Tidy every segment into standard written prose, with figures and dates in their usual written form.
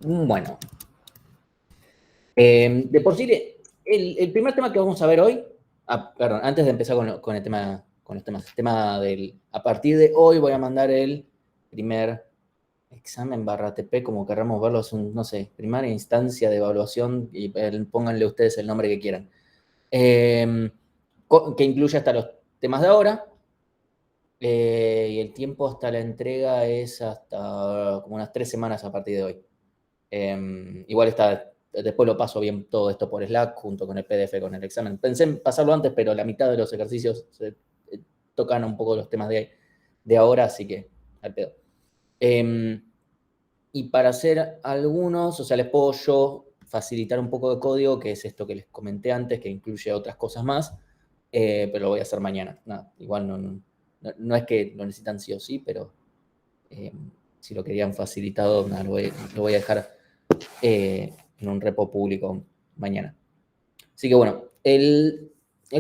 Bueno, de por sí, el primer tema que vamos a ver hoy, perdón, antes de empezar con el tema, con los temas, el tema del, a partir de hoy voy a mandar el primer examen barra TP, como querramos verlo, es un, no sé, primera instancia de evaluación y pónganle ustedes el nombre que quieran. Que incluye hasta los temas de ahora, y el tiempo hasta la entrega es hasta como unas 3 semanas a partir de hoy. Igual está, después lo paso bien todo esto por Slack junto con el PDF, con el examen. Pensé en pasarlo antes, pero la mitad de los ejercicios tocan un poco los temas de ahora, así que al pedo. Y para hacer algunos, o sea, les puedo yo facilitar un poco de código, que es esto que les comenté antes, que incluye otras cosas más, pero lo voy a hacer mañana. Nada, igual no es que lo necesitan sí o sí, pero si lo querían facilitado, nada, lo voy a dejar en un repo público mañana. Así que bueno, el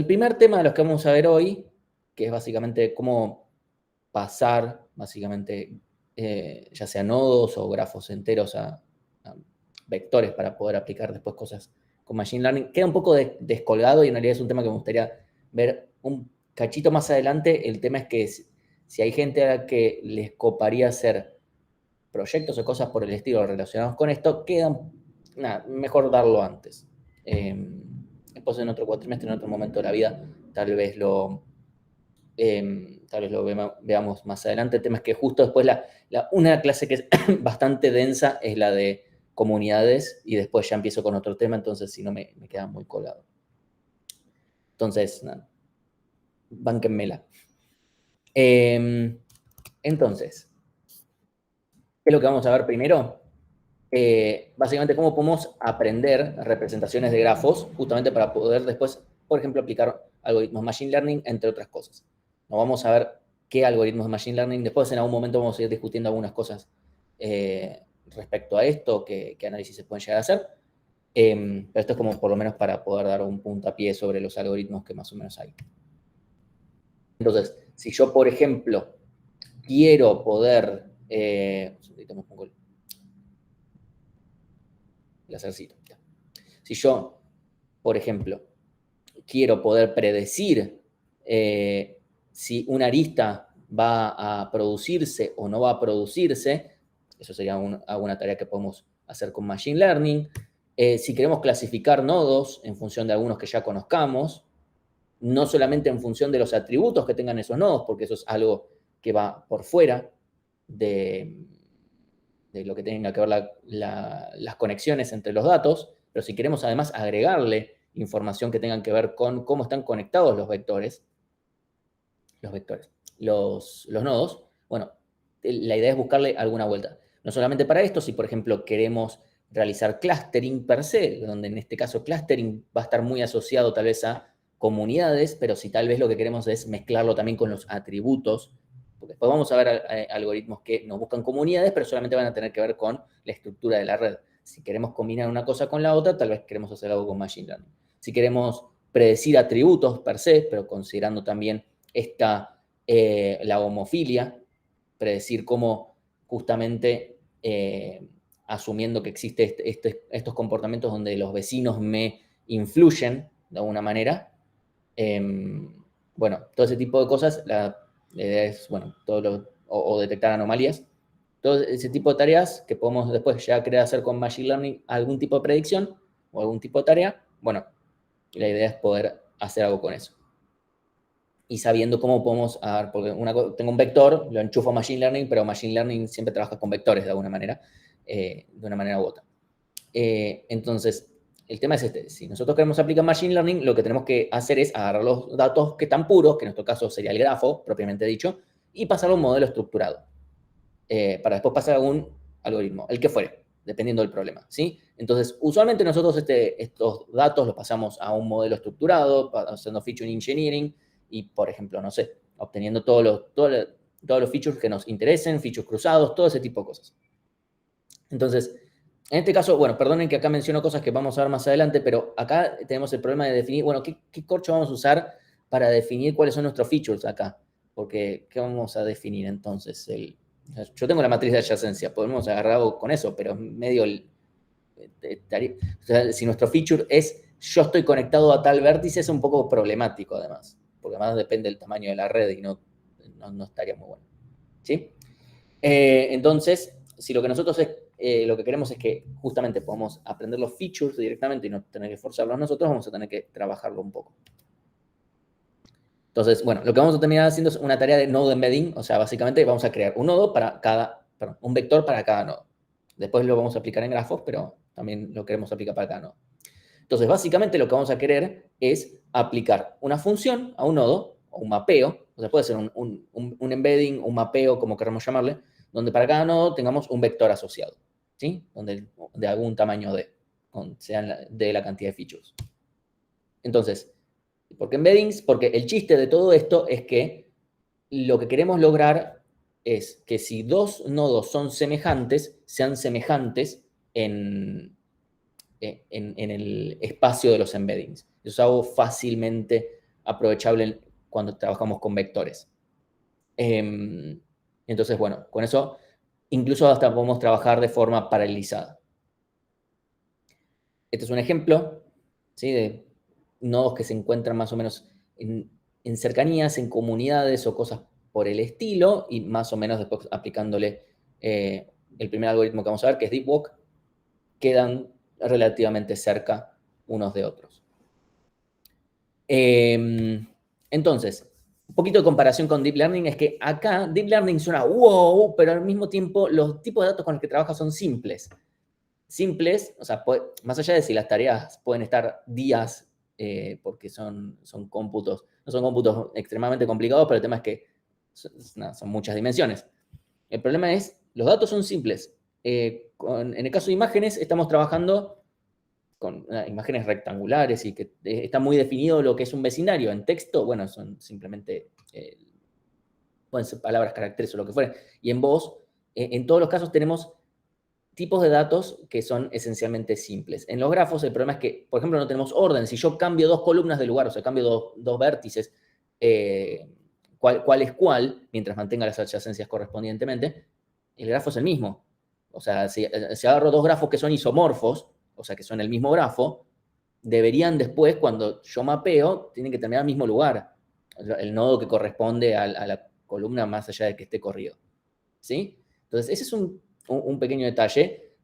primer tema de los que vamos a ver hoy, que es básicamente cómo pasar, básicamente, ya sea nodos o grafos enteros a vectores para poder aplicar después cosas con Machine Learning, queda un poco descolgado y en realidad es un tema que me gustaría ver un cachito más adelante. El tema es que si hay gente a la que les coparía hacer proyectos o cosas por el estilo relacionados con esto, queda mejor darlo antes. Después en otro cuatrimestre, en otro momento de la vida, tal vez lo veamos más adelante. El tema es que justo después una clase que es bastante densa es la de comunidades y después ya empiezo con otro tema, entonces si no me queda muy colado. Entonces, nada, bánquenmela. Entonces, ¿qué es lo que vamos a ver primero? Básicamente cómo podemos aprender representaciones de grafos justamente para poder después, por ejemplo, aplicar algoritmos Machine Learning, entre otras cosas. No vamos a ver qué algoritmos de Machine Learning, después en algún momento vamos a ir discutiendo algunas cosas respecto a esto, qué análisis se pueden llegar a hacer, pero esto es como por lo menos para poder dar un puntapié sobre los algoritmos que más o menos hay. Entonces, si yo, por ejemplo, quiero poder... me pongo el lacercito. Si yo, por ejemplo, quiero poder predecir si una arista va a producirse o no va a producirse, eso sería alguna tarea que podemos hacer con Machine Learning. Si queremos clasificar nodos en función de algunos que ya conozcamos, no solamente en función de los atributos que tengan esos nodos, porque eso es algo que va por fuera de lo que tenga que ver las conexiones entre los datos, pero si queremos además agregarle información que tengan que ver con cómo están conectados los nodos, bueno, la idea es buscarle alguna vuelta. No solamente para esto, si por ejemplo queremos realizar clustering per se, donde en este caso clustering va a estar muy asociado tal vez a comunidades, pero si tal vez lo que queremos es mezclarlo también con los atributos, porque después vamos a ver algoritmos que nos buscan comunidades, pero solamente van a tener que ver con la estructura de la red. Si queremos combinar una cosa con la otra, tal vez queremos hacer algo con Machine Learning. Si queremos predecir atributos per se, pero considerando también la homofilia, predecir cómo justamente asumiendo que existen estos comportamientos donde los vecinos me influyen de alguna manera, bueno, todo ese tipo de cosas, la idea es, bueno, o detectar anomalías, todo ese tipo de tareas que podemos después ya querer hacer con Machine Learning, algún tipo de predicción o algún tipo de tarea, bueno, la idea es poder hacer algo con eso. Y sabiendo cómo podemos, porque tengo un vector, lo enchufo a Machine Learning, pero Machine Learning siempre trabaja con vectores de alguna manera, de una manera u otra. Entonces, el tema es este, si nosotros queremos aplicar Machine Learning, lo que tenemos que hacer es agarrar los datos que están puros, que en nuestro caso sería el grafo, propiamente dicho, y pasarlo a un modelo estructurado, para después pasar a algún algoritmo, el que fuere, dependiendo del problema, ¿sí? Entonces, usualmente nosotros estos datos los pasamos a un modelo estructurado, haciendo feature engineering, y, por ejemplo, no sé, obteniendo todos los features que nos interesen, features cruzados, todo ese tipo de cosas. Entonces, en este caso, bueno, perdonen que acá menciono cosas que vamos a ver más adelante, pero acá tenemos el problema de definir, bueno, ¿qué corcho vamos a usar para definir cuáles son nuestros features acá? Porque, ¿qué vamos a definir entonces? Yo tengo la matriz de adyacencia, podemos agarrar algo con eso, pero es medio O sea, si nuestro feature es yo estoy conectado a tal vértice, es un poco problemático además, porque además depende del tamaño de la red y no estaría muy bueno. ¿Sí? Entonces, si lo que nosotros lo que queremos es que justamente podamos aprender los features directamente y no tener que forzarlos nosotros, vamos a tener que trabajarlo un poco. Entonces, bueno, lo que vamos a terminar haciendo es una tarea de node embedding, o sea, básicamente vamos a crear un nodo para un vector para cada nodo. Después lo vamos a aplicar en grafos, pero también lo queremos aplicar para cada nodo. Entonces, básicamente lo que vamos a querer es aplicar una función a un nodo, o un mapeo, o sea, puede ser un embedding, un mapeo, como queramos llamarle, donde para cada nodo tengamos un vector asociado, ¿sí? De algún tamaño sea de la cantidad de features. Entonces, ¿por qué embeddings? Porque el chiste de todo esto es que lo que queremos lograr es que si dos nodos son semejantes, sean semejantes en el espacio de los embeddings. Eso es algo fácilmente aprovechable cuando trabajamos con vectores. Entonces, bueno, con eso incluso hasta podemos trabajar de forma paralelizada. Este es un ejemplo, ¿sí? De nodos que se encuentran más o menos en cercanías, en comunidades o cosas por el estilo, y más o menos después aplicándole el primer algoritmo que vamos a ver, que es DeepWalk, quedan relativamente cerca unos de otros. Entonces, un poquito de comparación con Deep Learning es que acá Deep Learning suena wow, pero al mismo tiempo los tipos de datos con los que trabaja son simples. Simples, o sea, más allá de si las tareas pueden estar días porque son cómputos, no son cómputos extremadamente complicados, pero el tema es que son muchas dimensiones. El problema es, los datos son simples. En el caso de imágenes, estamos trabajando con imágenes rectangulares y que está muy definido lo que es un vecindario. En texto, bueno, son simplemente, pueden ser palabras, caracteres o lo que fuera. Y en voz, en todos los casos tenemos tipos de datos que son esencialmente simples. En los grafos el problema es que, por ejemplo, no tenemos orden. Si yo cambio dos columnas de lugar, o sea, cambio dos vértices, cuál es cuál, mientras mantenga las adyacencias correspondientemente, el grafo es el mismo. O sea, si agarro dos grafos que son isomorfos, o sea, que son el mismo grafo, deberían después, cuando yo mapeo, tienen que terminar al mismo lugar. El nodo que corresponde a la columna más allá de que esté corrido. ¿Sí? Entonces, ese es un pequeño detalle.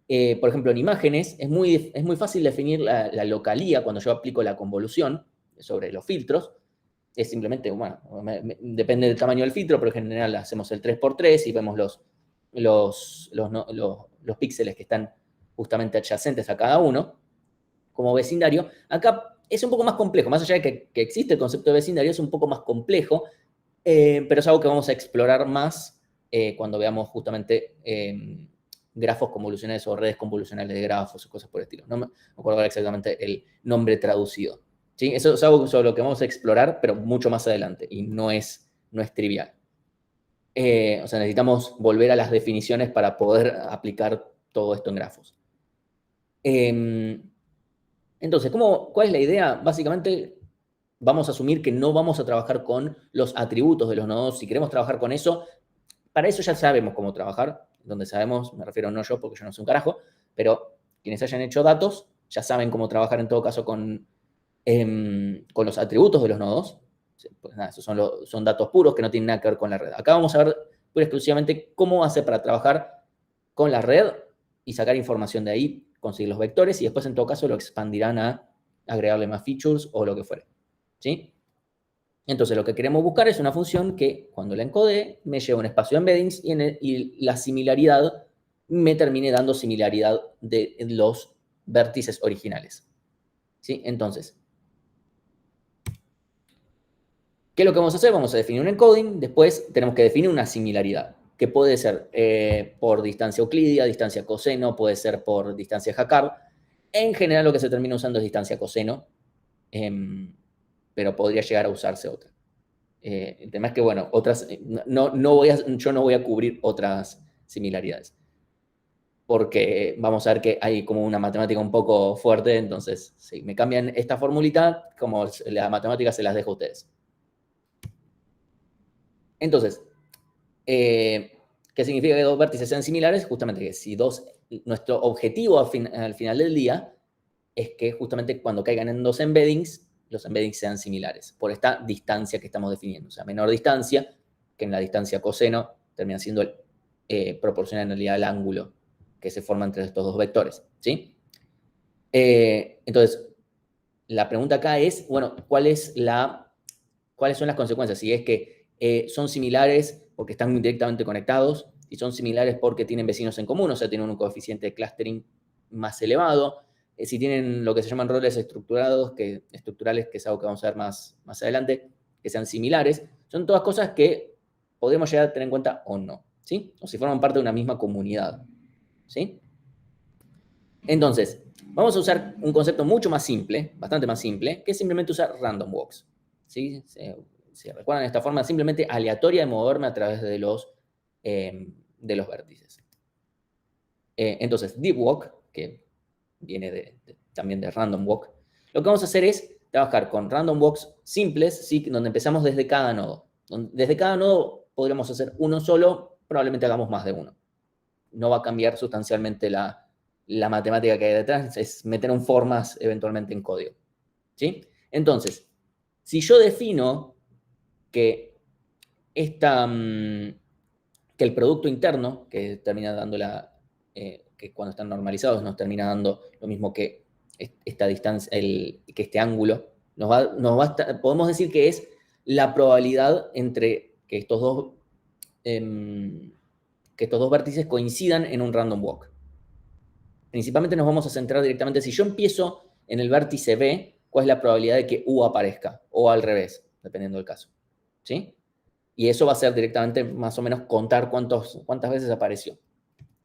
Por ejemplo, en imágenes es muy fácil definir la localía cuando yo aplico la convolución sobre los filtros. Es simplemente, bueno, depende del tamaño del filtro, pero en general hacemos el 3x3 y vemos los píxeles que están justamente adyacentes a cada uno como vecindario. Acá es un poco más complejo, más allá de que existe el concepto de vecindario, es un poco más complejo, pero es algo que vamos a explorar más cuando veamos justamente grafos convolucionales o redes convolucionales de grafos o cosas por el estilo. No me acuerdo exactamente el nombre traducido. ¿Sí? Eso es algo sobre lo que vamos a explorar, pero mucho más adelante, y no es trivial. O sea, necesitamos volver a las definiciones para poder aplicar todo esto en grafos. Entonces, ¿cuál es la idea? Básicamente, vamos a asumir que no vamos a trabajar con los atributos de los nodos. Si queremos trabajar con eso, para eso ya sabemos cómo trabajar. Donde sabemos, me refiero no yo, porque yo no sé un carajo, pero quienes hayan hecho datos ya saben cómo trabajar en todo caso con los atributos de los nodos. Pues nada, esos son datos puros que no tienen nada que ver con la red. Acá vamos a ver pura exclusivamente cómo hace para trabajar con la red y sacar información de ahí, conseguir los vectores y después en todo caso lo expandirán a agregarle más features o lo que fuere. ¿Sí? Entonces lo que queremos buscar es una función que cuando la encode me lleve un espacio de embeddings y la similaridad me termine dando similaridad de los vértices originales. ¿Sí? Entonces, ¿qué es lo que vamos a hacer? Vamos a definir un encoding, después tenemos que definir una similaridad, que puede ser por distancia euclidia, distancia coseno, puede ser por distancia Jaccard. En general lo que se termina usando es distancia coseno, pero podría llegar a usarse otra. El tema es que, bueno, yo no voy a cubrir otras similaridades, porque vamos a ver que hay como una matemática un poco fuerte, entonces, si me cambian esta formulita, como la matemática se las dejo a ustedes. Entonces, ¿qué ¿Qué significa que dos vértices sean similares? Justamente que si nuestro objetivo al final del día es que justamente cuando caigan en dos embeddings, los embeddings sean similares, por esta distancia que estamos definiendo. O sea, menor distancia, que en la distancia coseno termina siendo proporcional en realidad al ángulo que se forma entre estos dos vectores, ¿sí? Entonces, la pregunta acá es, bueno, ¿cuáles son las consecuencias? Si es que son similares porque están directamente conectados, y son similares porque tienen vecinos en común, o sea, tienen un coeficiente de clustering más elevado, si tienen lo que se llaman roles estructurales, que es algo que vamos a ver más adelante, que sean similares, son todas cosas que podemos llegar a tener en cuenta o no, ¿sí? O si forman parte de una misma comunidad, ¿sí? Entonces, vamos a usar un concepto mucho más simple, bastante más simple, que es simplemente usar random walks, ¿sí? Si recuerdan esta forma simplemente aleatoria de moverme a través de los vértices. Entonces, deep walk, que viene también de random walk, lo que vamos a hacer es trabajar con random walks simples, ¿sí? Donde empezamos desde cada nodo. Desde cada nodo podríamos hacer uno solo, probablemente hagamos más de uno. No va a cambiar sustancialmente la matemática que hay detrás, es meter un formas eventualmente en código, ¿sí? Entonces, si yo defino que que el producto interno, que termina dando que cuando están normalizados nos termina dando lo mismo que esta distancia, que este ángulo, podemos decir que es la probabilidad entre que estos dos vértices coincidan en un random walk. Principalmente nos vamos a centrar directamente, si yo empiezo en el vértice B, ¿cuál es la probabilidad de que U aparezca? O al revés, dependiendo del caso, ¿sí? Y eso va a ser directamente más o menos contar cuántas veces apareció,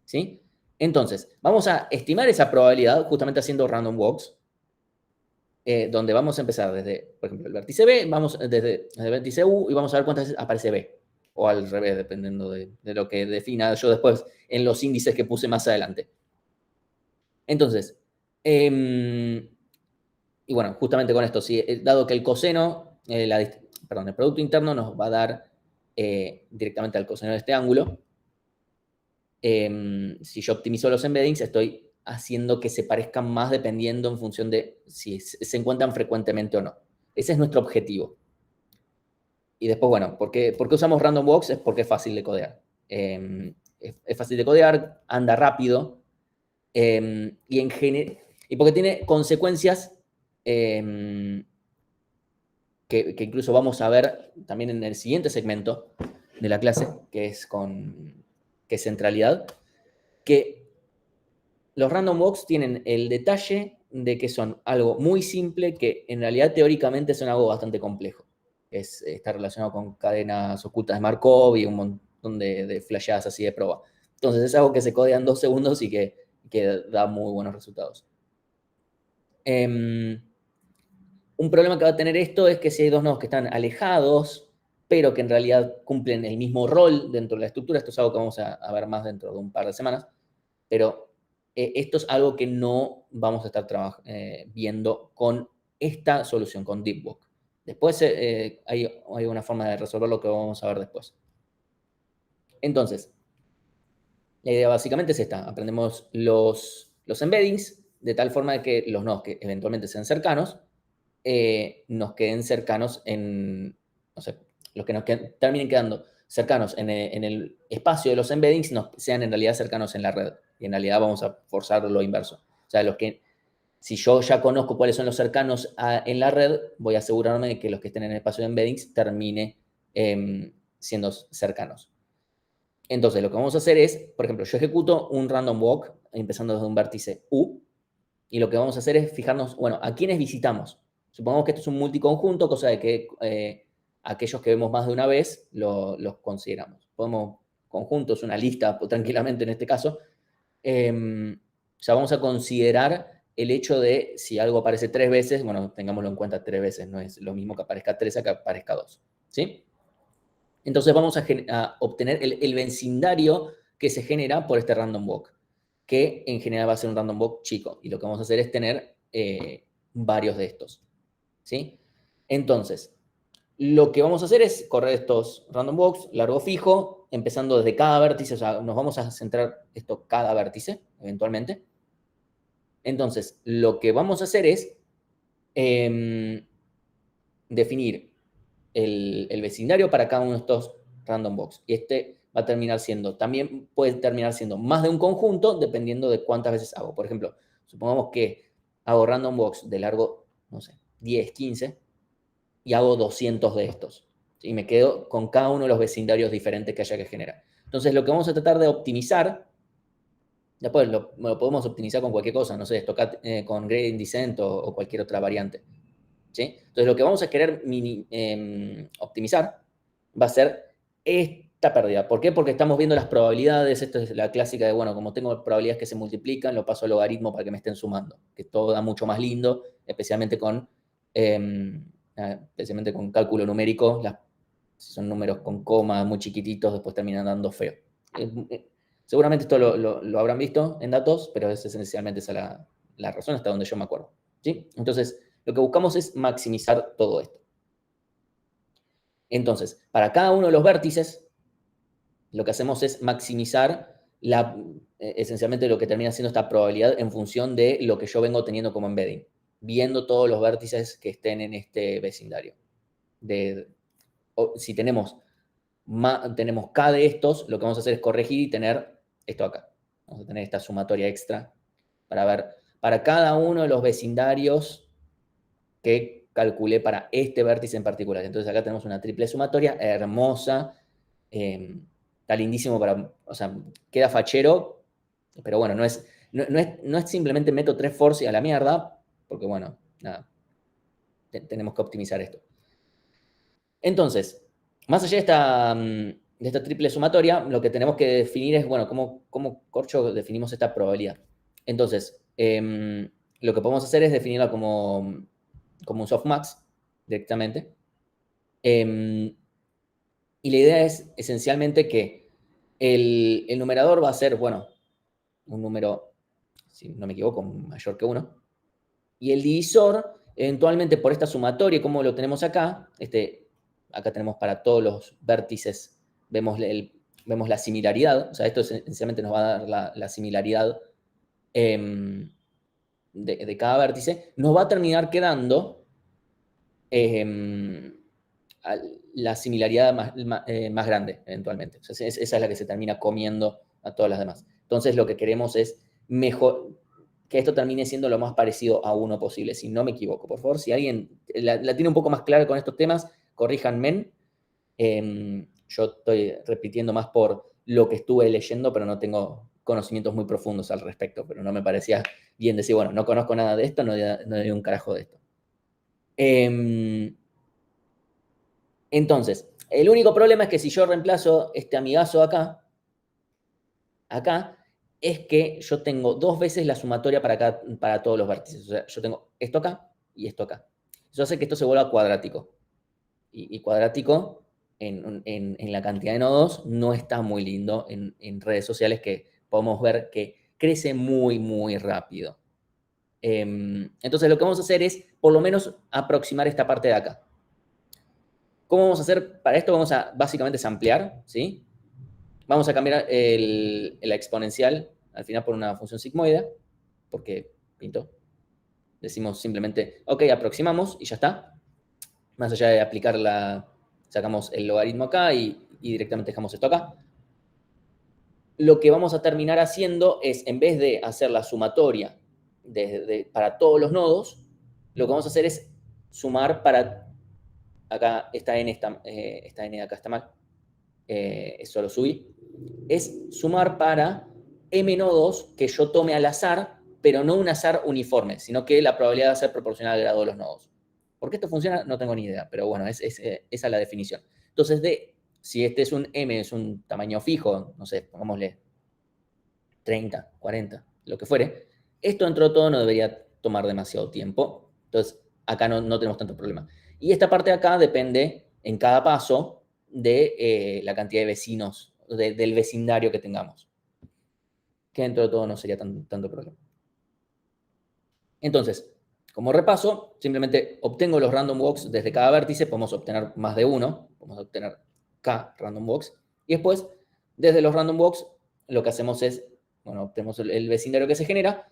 ¿sí? Entonces, vamos a estimar esa probabilidad justamente haciendo random walks, donde vamos a empezar desde, por ejemplo, el vértice B, vamos desde el vértice U y vamos a ver cuántas veces aparece B. O al revés, dependiendo de lo que defina yo después en los índices que puse más adelante. Entonces, y bueno, justamente con esto, dado que el coseno, el producto interno nos va a dar directamente al coseno de este ángulo, si yo optimizo los embeddings, estoy haciendo que se parezcan más dependiendo en función de si se encuentran frecuentemente o no. Ese es nuestro objetivo. Y después, bueno, ¿por qué usamos random walks? Es porque es fácil de codear. Es fácil de codear, anda rápido, y porque tiene consecuencias que incluso vamos a ver también en el siguiente segmento de la clase, que es centralidad, que los random walks tienen el detalle de que son algo muy simple, que en realidad teóricamente son algo bastante complejo. Está relacionado con cadenas ocultas de Markov y un montón de flasheadas así de prueba. Entonces es algo que se codea en 2 segundos y que da muy buenos resultados. Un problema que va a tener esto es que si hay dos nodos que están alejados, pero que en realidad cumplen el mismo rol dentro de la estructura, esto es algo que vamos a ver más dentro de un par de semanas, pero esto es algo que no vamos a estar viendo con esta solución, con DeepWalk. Después hay una forma de resolverlo que vamos a ver después. Entonces, la idea básicamente es esta. Aprendemos los embeddings de tal forma de que los nodos que eventualmente sean cercanos nos queden cercanos los que nos terminen quedando cercanos en el espacio de los embeddings sean en realidad cercanos en la red. Y en realidad vamos a forzar lo inverso. O sea, si yo ya conozco cuáles son los cercanos en la red, voy a asegurarme de que los que estén en el espacio de embeddings termine siendo cercanos. Entonces, lo que vamos a hacer es, por ejemplo, yo ejecuto un random walk empezando desde un vértice U, y lo que vamos a hacer es fijarnos, bueno, ¿a quiénes visitamos? Supongamos que esto es un multiconjunto, cosa de que aquellos que vemos más de una vez los consideramos. Conjuntos, una lista tranquilamente en este caso. O sea, vamos a considerar el hecho de si algo aparece 3 veces, bueno, tengámoslo en cuenta 3 veces, no es lo mismo que aparezca 3 a que aparezca 2, ¿sí? Entonces vamos a obtener el vecindario que se genera por este random walk, que en general va a ser un random walk chico, y lo que vamos a hacer es tener varios de estos, ¿sí? Entonces, lo que vamos a hacer es correr estos random walks, largo fijo, empezando desde cada vértice, o sea, nos vamos a centrar esto cada vértice, eventualmente. Entonces, lo que vamos a hacer es definir el vecindario para cada uno de estos random box. Y este va a terminar siendo, también puede terminar siendo más de un conjunto dependiendo de cuántas veces hago. Por ejemplo, supongamos que hago random box de largo, no sé, 10, 15, y hago 200 de estos. Y me quedo con cada uno de los vecindarios diferentes que haya que generar. Entonces, lo que vamos a tratar de optimizar, después lo podemos optimizar con cualquier cosa, no sé, tocar con gradient descent o cualquier otra variante. ¿Sí? Entonces, lo que vamos a querer optimizar va a ser esta pérdida. ¿Por qué? Porque estamos viendo las probabilidades. Esto es la clásica de, bueno, como tengo probabilidades que se multiplican, lo paso al logaritmo para que me estén sumando, que todo da mucho más lindo, especialmente con cálculo numérico. Si son números con coma muy chiquititos, después terminan dando feo. Seguramente esto lo habrán visto en datos, pero es esencialmente esa la razón hasta donde yo me acuerdo. ¿Sí? Entonces, lo que buscamos es maximizar todo esto. Entonces, para cada uno de los vértices, lo que hacemos es maximizar esencialmente lo que termina siendo esta probabilidad en función de lo que yo vengo teniendo como embedding, viendo todos los vértices que estén en este vecindario. Si tenemos K de estos, lo que vamos a hacer es corregir y tener esto acá. Vamos a tener esta sumatoria extra para ver, para cada uno de los vecindarios que calculé para este vértice en particular. Entonces acá tenemos una triple sumatoria hermosa, está lindísimo o sea, queda fachero, pero bueno, no es simplemente meto 3 force a la mierda, porque bueno, nada, tenemos que optimizar esto. Entonces, más allá de esta triple sumatoria, lo que tenemos que definir es, bueno, cómo corcho definimos esta probabilidad. Entonces, lo que podemos hacer es definirla como un softmax directamente. Y la idea es esencialmente que el numerador va a ser, bueno, un número, si no me equivoco, mayor que 1. Y el divisor, eventualmente por esta sumatoria, como lo tenemos acá, acá tenemos para todos los vértices, vemos la similaridad, o sea, esto esencialmente nos va a dar la similaridad de cada vértice, nos va a terminar quedando la similaridad más grande, eventualmente. O sea, esa es la que se termina comiendo a todas las demás. Entonces, lo que queremos es que esto termine siendo lo más parecido a 1 posible, si no me equivoco. Por favor, si alguien la tiene un poco más clara con estos temas, corríjanme. Yo estoy repitiendo más por lo que estuve leyendo, pero no tengo conocimientos muy profundos al respecto, pero no me parecía bien decir, bueno, no conozco nada de esto, no hay un carajo de esto. Entonces, el único problema es que si yo reemplazo este amigazo acá, es que yo tengo 2 veces la sumatoria para todos los vértices. O sea, yo tengo esto acá y esto acá. Eso hace que esto se vuelva cuadrático. Y cuadrático en la cantidad de nodos no está muy lindo en redes sociales, que podemos ver que crece muy, muy rápido. Entonces lo que vamos a hacer es por lo menos aproximar esta parte de acá. ¿Cómo vamos a hacer? Para esto vamos a básicamente samplear, ¿sí? Vamos a cambiar la exponencial al final por una función sigmoide, porque pinto. Decimos simplemente, ok, aproximamos y ya está. Más allá de aplicar sacamos el logaritmo acá y directamente dejamos esto acá. Lo que vamos a terminar haciendo es, en vez de hacer la sumatoria para todos los nodos, lo que vamos a hacer es sumar para, acá esta n de acá está mal, eso lo subí, es sumar para m nodos que yo tome al azar, pero no un azar uniforme, sino que la probabilidad va a ser proporcional al grado de los nodos. ¿Por qué esto funciona? No tengo ni idea, pero bueno, esa es la definición. Entonces, si este es un m, es un tamaño fijo, no sé, pongámosle 30, 40, lo que fuere, esto dentro de todo no debería tomar demasiado tiempo. Entonces, acá no tenemos tanto problema. Y esta parte de acá depende en cada paso de la cantidad de vecinos, del vecindario que tengamos. Que dentro de todo no sería tanto problema. Entonces, como repaso, simplemente obtengo los random walks desde cada vértice, podemos obtener más de uno, podemos obtener K random walks, y después Desde los random walks, lo que hacemos es, bueno, tenemos el vecindario que se genera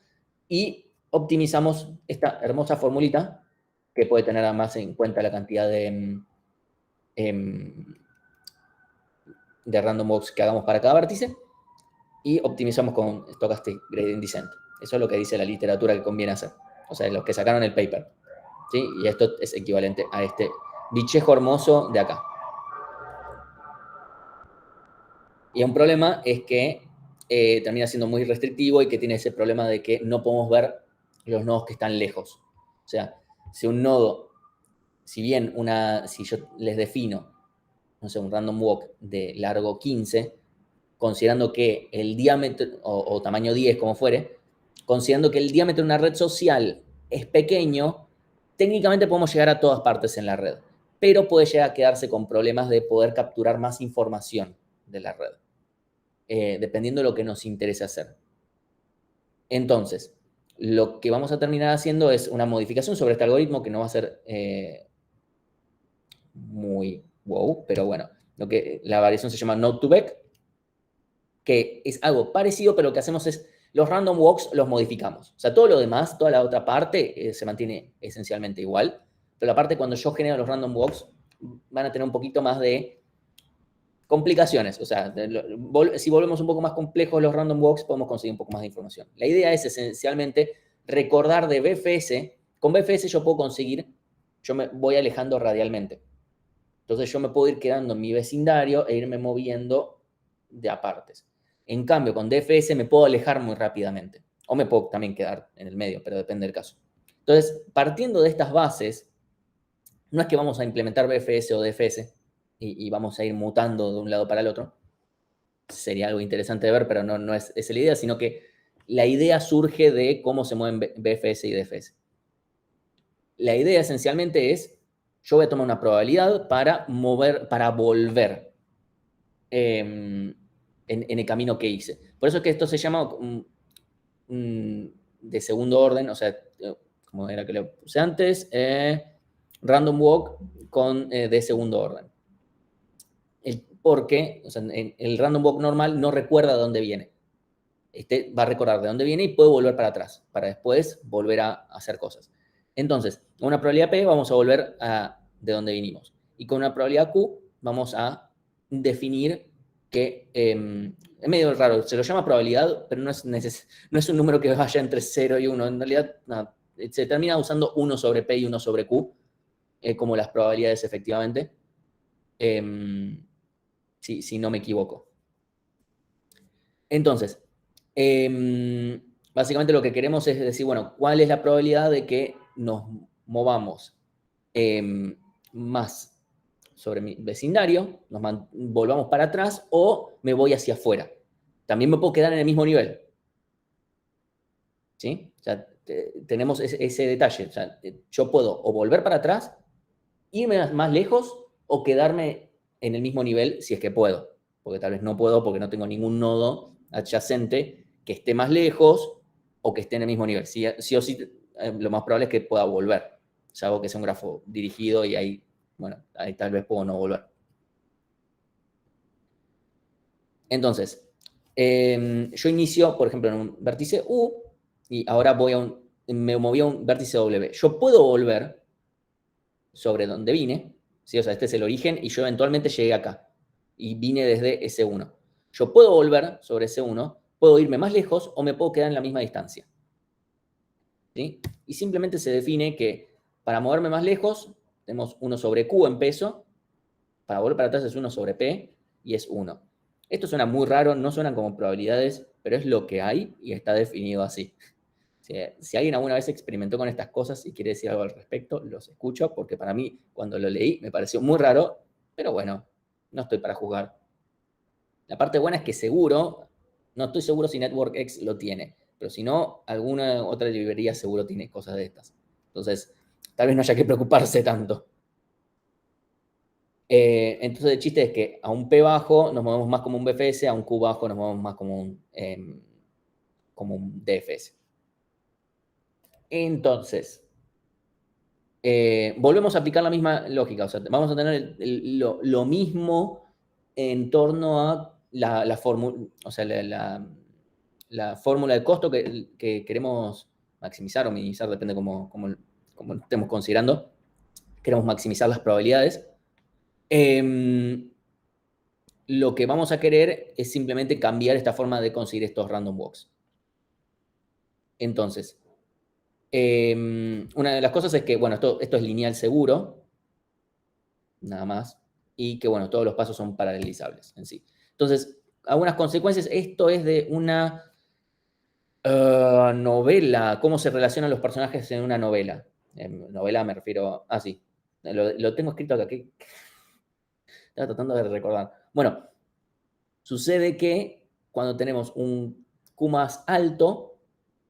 y optimizamos esta hermosa formulita que puede tener además en cuenta la cantidad de random walks que hagamos para cada vértice y optimizamos con Stochastic Gradient Descent. Eso es lo que dice la literatura que conviene hacer. O sea, los que sacaron el paper. ¿Sí? Y esto es equivalente a este bichejo hermoso de acá. Y un problema es que termina siendo muy restrictivo y que tiene ese problema de que no podemos ver los nodos que están lejos. O sea, si un nodo, si yo les defino, no sé, un random walk de largo 15, considerando que el diámetro, o tamaño 10, como fuere, considerando que el diámetro de una red social es pequeño, técnicamente podemos llegar a todas partes en la red, pero puede llegar a quedarse con problemas de poder capturar más información de la red, dependiendo de lo que nos interese hacer. Entonces, lo que vamos a terminar haciendo es una modificación sobre este algoritmo que no va a ser muy wow, pero bueno, la variación se llama node2vec, que es algo parecido, pero lo que hacemos es los random walks los modificamos. O sea, todo lo demás, toda la otra parte se mantiene esencialmente igual, pero la parte cuando yo genero los random walks van a tener un poquito más de complicaciones. O sea, si volvemos un poco más complejos los random walks, podemos conseguir un poco más de información. La idea es esencialmente recordar de BFS. Con BFS yo puedo conseguir, yo me voy alejando radialmente. Entonces yo me puedo ir quedando en mi vecindario e irme moviendo de apartes. En cambio, con DFS me puedo alejar muy rápidamente. O me puedo también quedar en el medio, pero depende del caso. Entonces, partiendo de estas bases, no es que vamos a implementar BFS o DFS y vamos a ir mutando de un lado para el otro. Sería algo interesante de ver, pero no es esa la idea, sino que la idea surge de cómo se mueven BFS y DFS. La idea esencialmente es, yo voy a tomar una probabilidad para volver en el camino que hice. Por eso es que esto se llama de segundo orden, o sea, como era que lo puse antes, random walk de segundo orden. Porque o sea, el random walk normal no recuerda de dónde viene. Este va a recordar de dónde viene y puede volver para atrás, para después volver a hacer cosas. Entonces, con una probabilidad P vamos a volver de dónde vinimos. Y con una probabilidad Q vamos a definir que es medio raro, se lo llama probabilidad, pero no es un número que vaya entre 0 y 1. En realidad, no, se termina usando 1 sobre P y 1 sobre Q, como las probabilidades efectivamente, si no me equivoco. Entonces, básicamente lo que queremos es decir, bueno, ¿cuál es la probabilidad de que nos movamos más sobre mi vecindario, volvamos para atrás o me voy hacia afuera? También me puedo quedar en el mismo nivel. ¿Sí? O sea, tenemos ese detalle. O sea, yo puedo o volver para atrás, irme más lejos o quedarme en el mismo nivel si es que puedo. Porque tal vez no puedo porque no tengo ningún nodo adyacente que esté más lejos o que esté en el mismo nivel. Sí o sí, lo más probable es que pueda volver. Salvo que sea un grafo dirigido y ahí, bueno, ahí tal vez puedo no volver. Entonces, yo inicio, por ejemplo, en un vértice U y ahora me moví a un vértice W. Yo puedo volver sobre donde vine, ¿sí? O sea, este es el origen y yo eventualmente llegué acá y vine desde S1. Yo puedo volver sobre S1, puedo irme más lejos o me puedo quedar en la misma distancia. ¿Sí? Y simplemente se define que para moverme más lejos tenemos 1 sobre Q en peso, para volver para atrás es 1 sobre P y es 1. Esto suena muy raro, no suenan como probabilidades, pero es lo que hay y está definido así. Si alguien alguna vez experimentó con estas cosas y quiere decir algo al respecto, los escucho, porque para mí, cuando lo leí, me pareció muy raro, pero bueno, no estoy para juzgar. La parte buena es que seguro, no estoy seguro si NetworkX lo tiene, pero si no, alguna otra librería seguro tiene cosas de estas. Entonces, tal vez no haya que preocuparse tanto. Entonces, el chiste es que a un P bajo nos movemos más como un BFS, a un Q bajo nos movemos más como un DFS. Entonces, volvemos a aplicar la misma lógica. O sea, vamos a tener lo mismo en torno a la fórmula, o sea, la fórmula de costo que queremos maximizar o minimizar, depende cómo estemos considerando. Queremos maximizar las probabilidades. Lo que vamos a querer es simplemente cambiar esta forma de conseguir estos random walks. Entonces, una de las cosas es que, bueno, esto es lineal seguro, nada más, y que, bueno, todos los pasos son paralelizables en sí. Entonces, algunas consecuencias, esto es de una novela, cómo se relacionan los personajes en una novela. En novela me refiero, sí, lo tengo escrito acá, que estaba tratando de recordar. Bueno, sucede que cuando tenemos un Q más alto,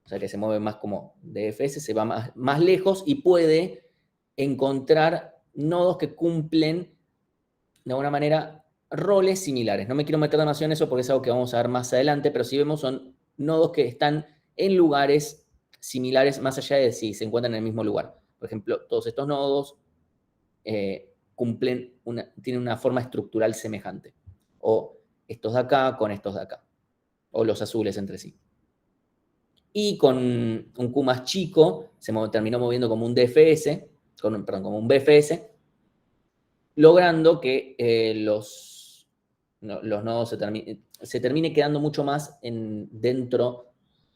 o sea que se mueve más como DFS, se va más lejos y puede encontrar nodos que cumplen de alguna manera roles similares. No me quiero meter demasiado en eso porque es algo que vamos a ver más adelante, pero si vemos son nodos que están en lugares similares más allá de si se encuentran en el mismo lugar. Por ejemplo, todos estos nodos tienen una forma estructural semejante. O estos de acá con estos de acá. O los azules entre sí. Y con un Q más chico se terminó moviendo como un DFS, como un BFS, logrando que los nodos se termine quedando mucho más dentro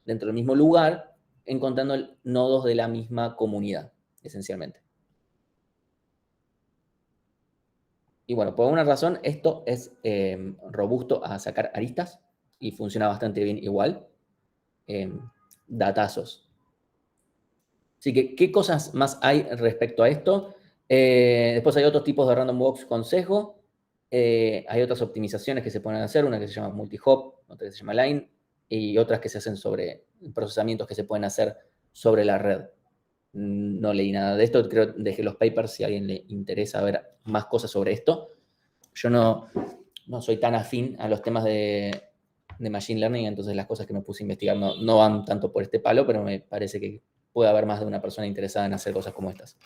del mismo lugar, encontrando nodos de la misma comunidad, esencialmente. Y bueno, por alguna razón esto es robusto a sacar aristas y funciona bastante bien igual. Datazos. Así que, ¿qué cosas más hay respecto a esto? Después hay otros tipos de random walks con sesgo. Hay otras optimizaciones que se pueden hacer, una que se llama multi-hop, otra que se llama line, y otras que se hacen sobre procesamientos que se pueden hacer sobre la red. No leí nada de esto, creo que dejé los papers si a alguien le interesa ver más cosas sobre esto. Yo no soy tan afín a los temas de Machine Learning, entonces las cosas que me puse a investigar no van tanto por este palo, pero me parece que puede haber más de una persona interesada en hacer cosas como estas.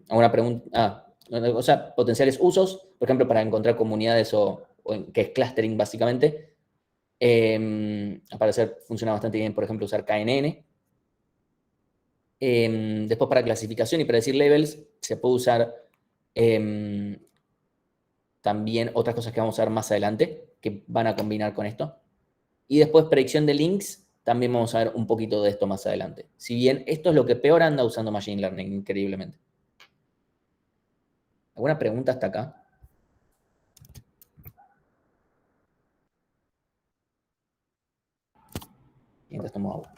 ¿Alguna pregunta? O sea, potenciales usos, por ejemplo, para encontrar comunidades que es clustering básicamente. Al parecer funciona bastante bien, por ejemplo, usar KNN. Después para clasificación y para decir levels se puede usar también otras cosas que vamos a ver más adelante, que van a combinar con esto. Y después predicción de links, también vamos a ver un poquito de esto más adelante. Si bien esto es lo que peor anda usando Machine Learning, increíblemente. ¿Alguna pregunta hasta acá? Mientras tomo agua.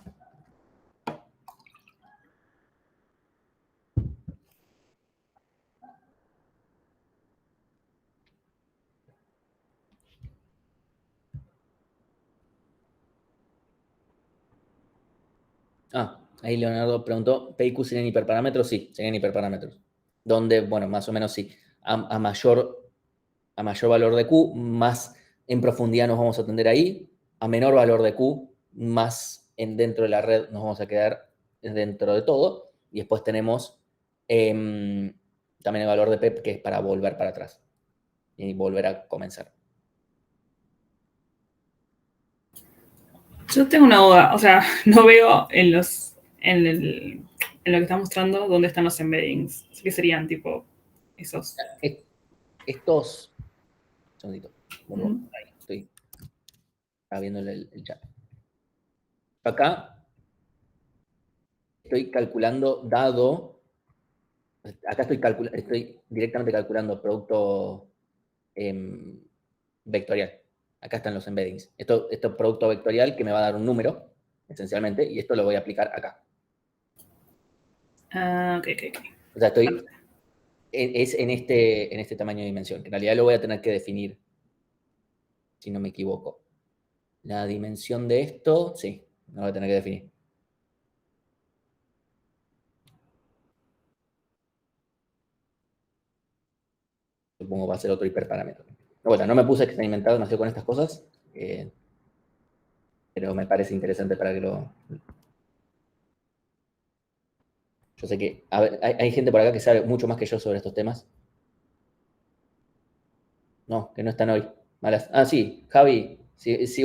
Ahí Leonardo preguntó, ¿PIQ serían hiperparámetros? Sí, serían hiperparámetros. Donde, bueno, más o menos sí. A mayor valor de Q, más en profundidad nos vamos a atender ahí. A menor valor de Q, más dentro de la red nos vamos a quedar dentro de todo. Y después tenemos también el valor de PEP, que es para volver para atrás y volver a comenzar. Yo tengo una duda, o sea, no veo en lo que está mostrando dónde están los embeddings. ¿Qué serían, tipo, esos? Estos... Un segundito. Uh-huh. Ahí, estoy viendo el chat. Acá estoy calculando acá estoy directamente calculando producto vectorial. Acá están los embeddings. Esto es producto vectorial que me va a dar un número, esencialmente, y esto lo voy a aplicar acá. Ok. O sea, es en este tamaño de dimensión, que en realidad lo voy a tener que definir, si no me equivoco. La dimensión de esto, sí, lo voy a tener que definir. Supongo que va a ser otro hiperparámetro. Bueno, no me puse a experimentar demasiado con estas cosas, pero me parece interesante para que Yo sé que hay gente por acá que sabe mucho más que yo sobre estos temas. No, que no están hoy. Malas. Ah, sí, Javi, si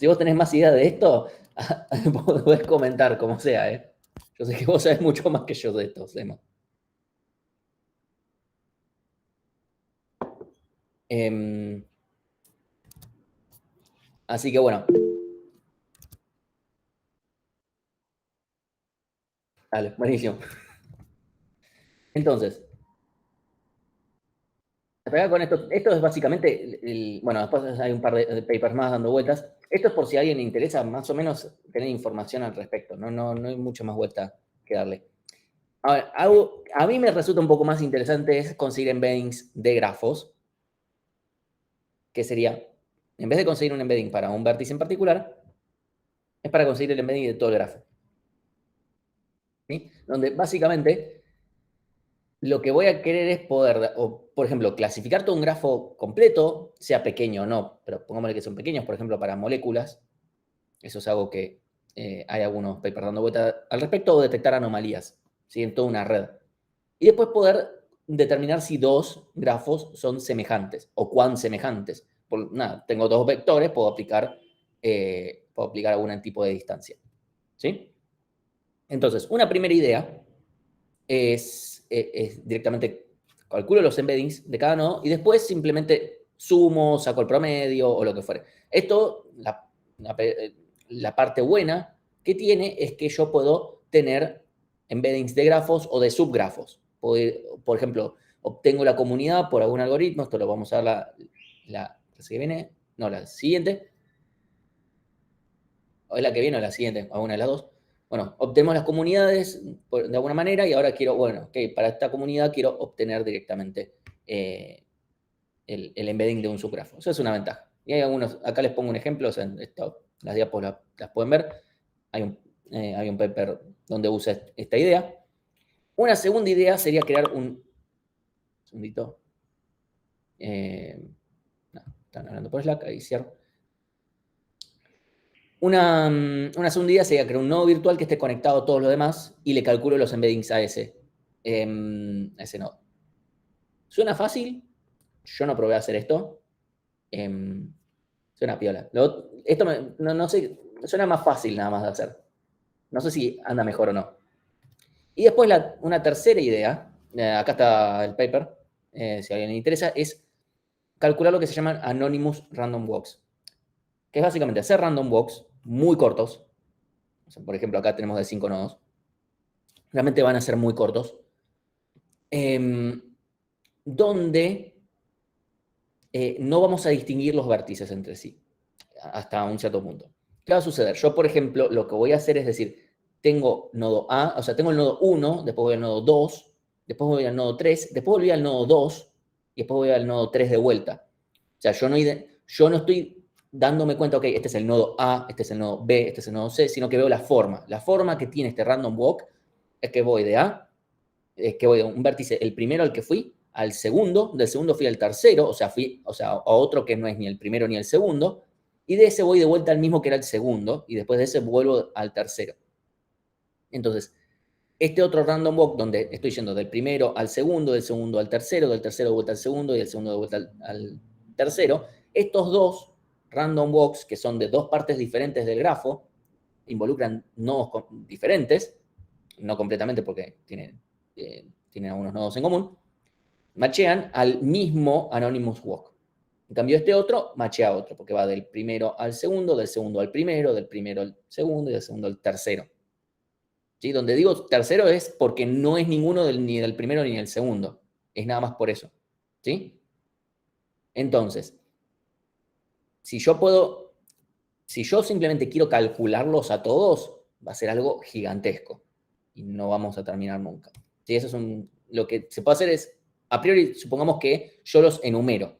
vos tenés más ideas de esto, podés comentar como sea, ¿eh? Yo sé que vos sabés mucho más que yo de estos temas. Em, así que bueno, dale, buenísimo. Entonces, acá con esto es básicamente, bueno, después hay un par de papers más dando vueltas. Esto es por si a alguien le interesa más o menos tener información al respecto, no hay mucho más vuelta que darle. A ver, a mí me resulta un poco más interesante es conseguir embeddings de grafos, que sería, en vez de conseguir un embedding para un vértice en particular, es para conseguir el embedding de todo el grafo. ¿Sí? Donde básicamente lo que voy a querer es poder, o, por ejemplo, clasificar todo un grafo completo, sea pequeño o no, pero pongámosle que son pequeños, por ejemplo, para moléculas. Eso es algo que hay algunos papers dando vuelta al respecto, o detectar anomalías, ¿sí? En toda una red. Y después poder determinar si dos grafos son semejantes o cuán semejantes. Por, nada, tengo dos vectores, puedo aplicar algún tipo de distancia. ¿Sí? Entonces, una primera idea es directamente calculo los embeddings de cada nodo y después simplemente sumo, saco el promedio o lo que fuere. Esto, la, la parte buena que tiene es que yo puedo tener embeddings de grafos o de subgrafos. Por ejemplo, obtengo la comunidad por algún algoritmo, esto lo vamos a ver la que viene, no, la siguiente, o es la que viene o la siguiente, alguna de las dos. Bueno, obtenemos las comunidades de alguna manera y ahora quiero, bueno, ok, para esta comunidad quiero obtener directamente el embedding de un subgrafo. Eso es una ventaja. Y hay algunos, acá les pongo un ejemplo, o sea, las diapos las pueden ver. Hay un paper donde usa esta idea. Una segunda idea sería crear un segundito. No, están hablando por Slack, ahí cierro. Una segunda idea sería crear un nodo virtual que esté conectado a todos los demás y le calculo los embeddings a ese nodo. ¿Suena fácil? Yo no probé a hacer esto. Suena piola. Esto no sé, suena más fácil nada más de hacer. No sé si anda mejor o no. Y después una tercera idea, acá está el paper, si a alguien le interesa, es calcular lo que se llaman Anonymous Random Walks, que es básicamente hacer random walks muy cortos. O sea, por ejemplo, acá tenemos de 5 nodos. Realmente van a ser muy cortos. Donde no vamos a distinguir los vértices entre sí, hasta un cierto punto. ¿Qué va a suceder? Yo, por ejemplo, lo que voy a hacer es decir, tengo nodo A, o sea, tengo el nodo 1, después voy al nodo 2, después voy al nodo 3, después voy al nodo 2 y después voy al nodo 3 de vuelta. O sea, yo no estoy dándome cuenta, ok, este es el nodo A, este es el nodo B, este es el nodo C, sino que veo la forma. La forma que tiene este random walk es que voy de A, es que voy de un vértice, el primero al que fui, al segundo, del segundo fui al tercero, fui a otro que no es ni el primero ni el segundo, y de ese voy de vuelta al mismo que era el segundo, y después de ese vuelvo al tercero. Entonces, este otro random walk donde estoy yendo del primero al segundo, del segundo al tercero, del tercero de vuelta al segundo y del segundo de vuelta al tercero, estos dos random walks, que son de dos partes diferentes del grafo, involucran nodos diferentes, no completamente porque tienen algunos nodos en común, machean al mismo Anonymous Walk. En cambio, este otro machea a otro, porque va del primero al segundo, del segundo al primero, del primero al segundo y del segundo al tercero. ¿Sí? Donde digo tercero es porque no es ninguno ni del primero ni del segundo. Es nada más por eso. ¿Sí? Entonces, si yo puedo, si yo simplemente quiero calcularlos a todos, va a ser algo gigantesco y no vamos a terminar nunca. ¿Sí? Lo que se puede hacer es, a priori, supongamos que yo los enumero.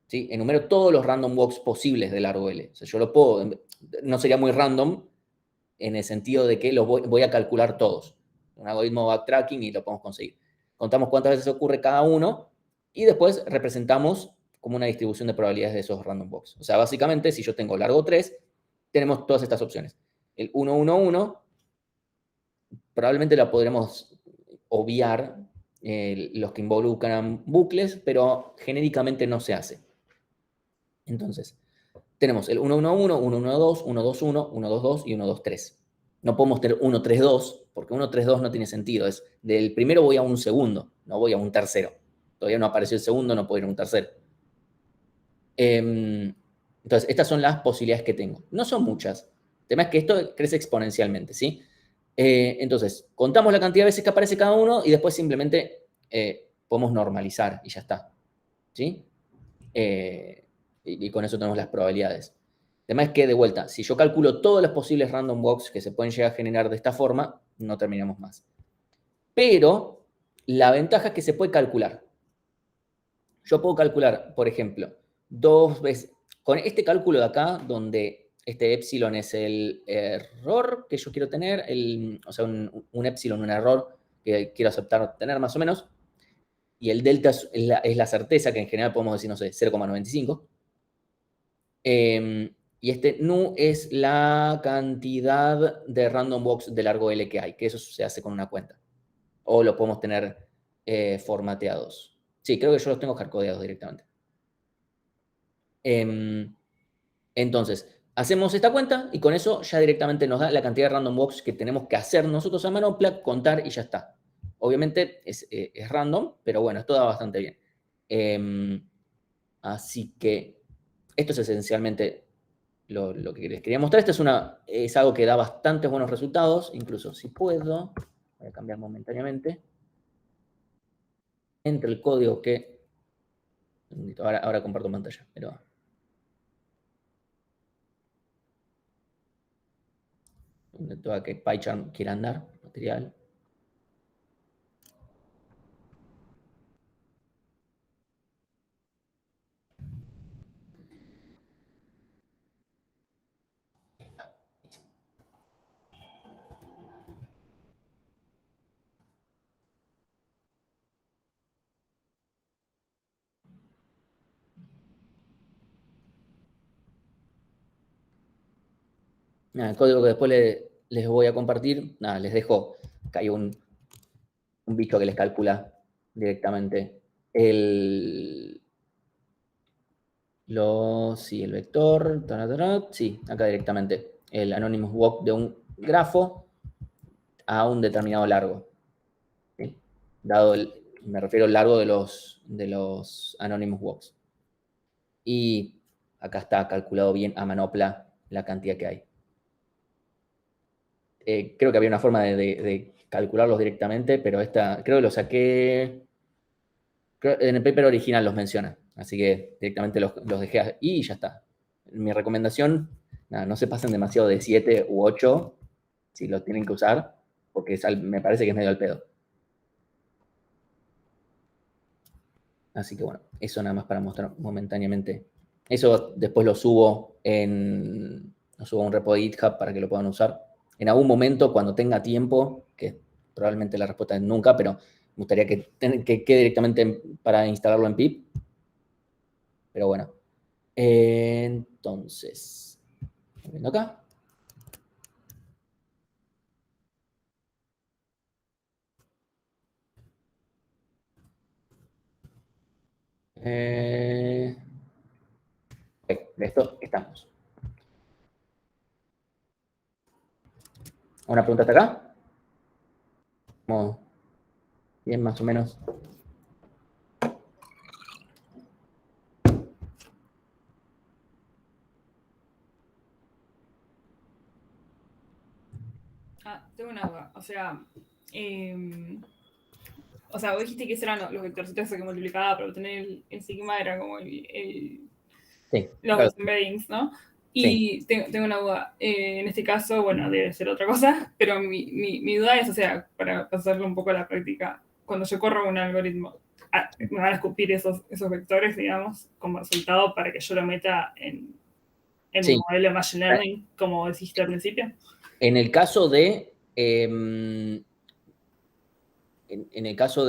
¿Sí? Enumero todos los random walks posibles de largo L. O sea, yo lo puedo, no sería muy random en el sentido de que los voy a calcular todos. Un algoritmo backtracking y lo podemos conseguir. Contamos cuántas veces ocurre cada uno y después representamos como una distribución de probabilidades de esos random walks. O sea, básicamente, si yo tengo largo 3, tenemos todas estas opciones. El 1, 1, 1, probablemente la podremos obviar los que involucran bucles, pero genéricamente no se hace. Entonces, tenemos el 1, 1, 1, 1, 1, 2, 1, 2, 1, 1, 2, 2 y 1, 2, 3. No podemos tener 1, 3, 2, porque 1, 3, 2 no tiene sentido. Es del primero voy a un segundo, no voy a un tercero. Todavía no apareció el segundo, no puedo ir a un tercero. Entonces, estas son las posibilidades que tengo. No son muchas. El tema es que esto crece exponencialmente, ¿sí? Entonces, contamos la cantidad de veces que aparece cada uno y después simplemente podemos normalizar y ya está, ¿sí? Y con eso tenemos las probabilidades. El tema es que, de vuelta, si yo calculo todos los posibles random walks que se pueden llegar a generar de esta forma, no terminamos más. Pero la ventaja es que se puede calcular. Yo puedo calcular, por ejemplo, 2 veces, con este cálculo de acá, donde este epsilon es el error que yo quiero tener, o sea, un epsilon, un error que quiero aceptar tener más o menos, y el delta es la certeza, que en general podemos decir, no sé, 0,95. Y este nu es la cantidad de random walks de largo L que hay, que eso se hace con una cuenta. O lo podemos tener formateados. Sí, creo que yo los tengo hardcodeados directamente. Entonces, hacemos esta cuenta y con eso ya directamente nos da la cantidad de random walks que tenemos que hacer nosotros a manopla, contar y ya está. Obviamente es random, pero bueno, esto da bastante bien. Así que esto es esencialmente lo que les quería mostrar. Esto es algo que da bastantes buenos resultados, incluso si puedo, voy a cambiar momentáneamente, entre el código que... Ahora comparto pantalla, pero... toda que PyCharm quiera andar, material. Nada, el código que después les voy a compartir, nada, les dejo, acá hay un bicho que les calcula directamente sí, el vector, sí, acá directamente, el anonymous walk de un grafo a un determinado largo. ¿Sí? Me refiero al largo de los anonymous walks. Y acá está calculado bien a manopla la cantidad que hay. Creo que había una forma de calcularlos directamente, pero esta, creo que lo saqué, en el paper original los menciona, así que directamente los dejé y ya está. Mi recomendación, nada, no se pasen demasiado de 7 u 8 si los tienen que usar, porque me parece que es medio al pedo. Así que bueno, eso nada más para mostrar momentáneamente. Eso después lo subo a un repo de GitHub para que lo puedan usar. En algún momento, cuando tenga tiempo, que probablemente la respuesta es nunca, pero me gustaría que quede directamente para instalarlo en pip. Pero bueno. Entonces, viendo acá. De esto estamos. ¿Una pregunta hasta acá? Como bien, más o menos. Tengo una duda. O sea, vos dijiste que esos eran los vectorcitos que multiplicaba, pero tener el sigma era como Sí, los claro. embeddings, ¿no? Sí. Y tengo una duda. En este caso, bueno, debe ser otra cosa, pero mi duda es, o sea, para pasarlo un poco a la práctica, cuando yo corro un algoritmo, me van a escupir esos vectores, digamos, como resultado para que yo lo meta en un Sí. modelo de Machine Learning, como dijiste al principio. En el caso de,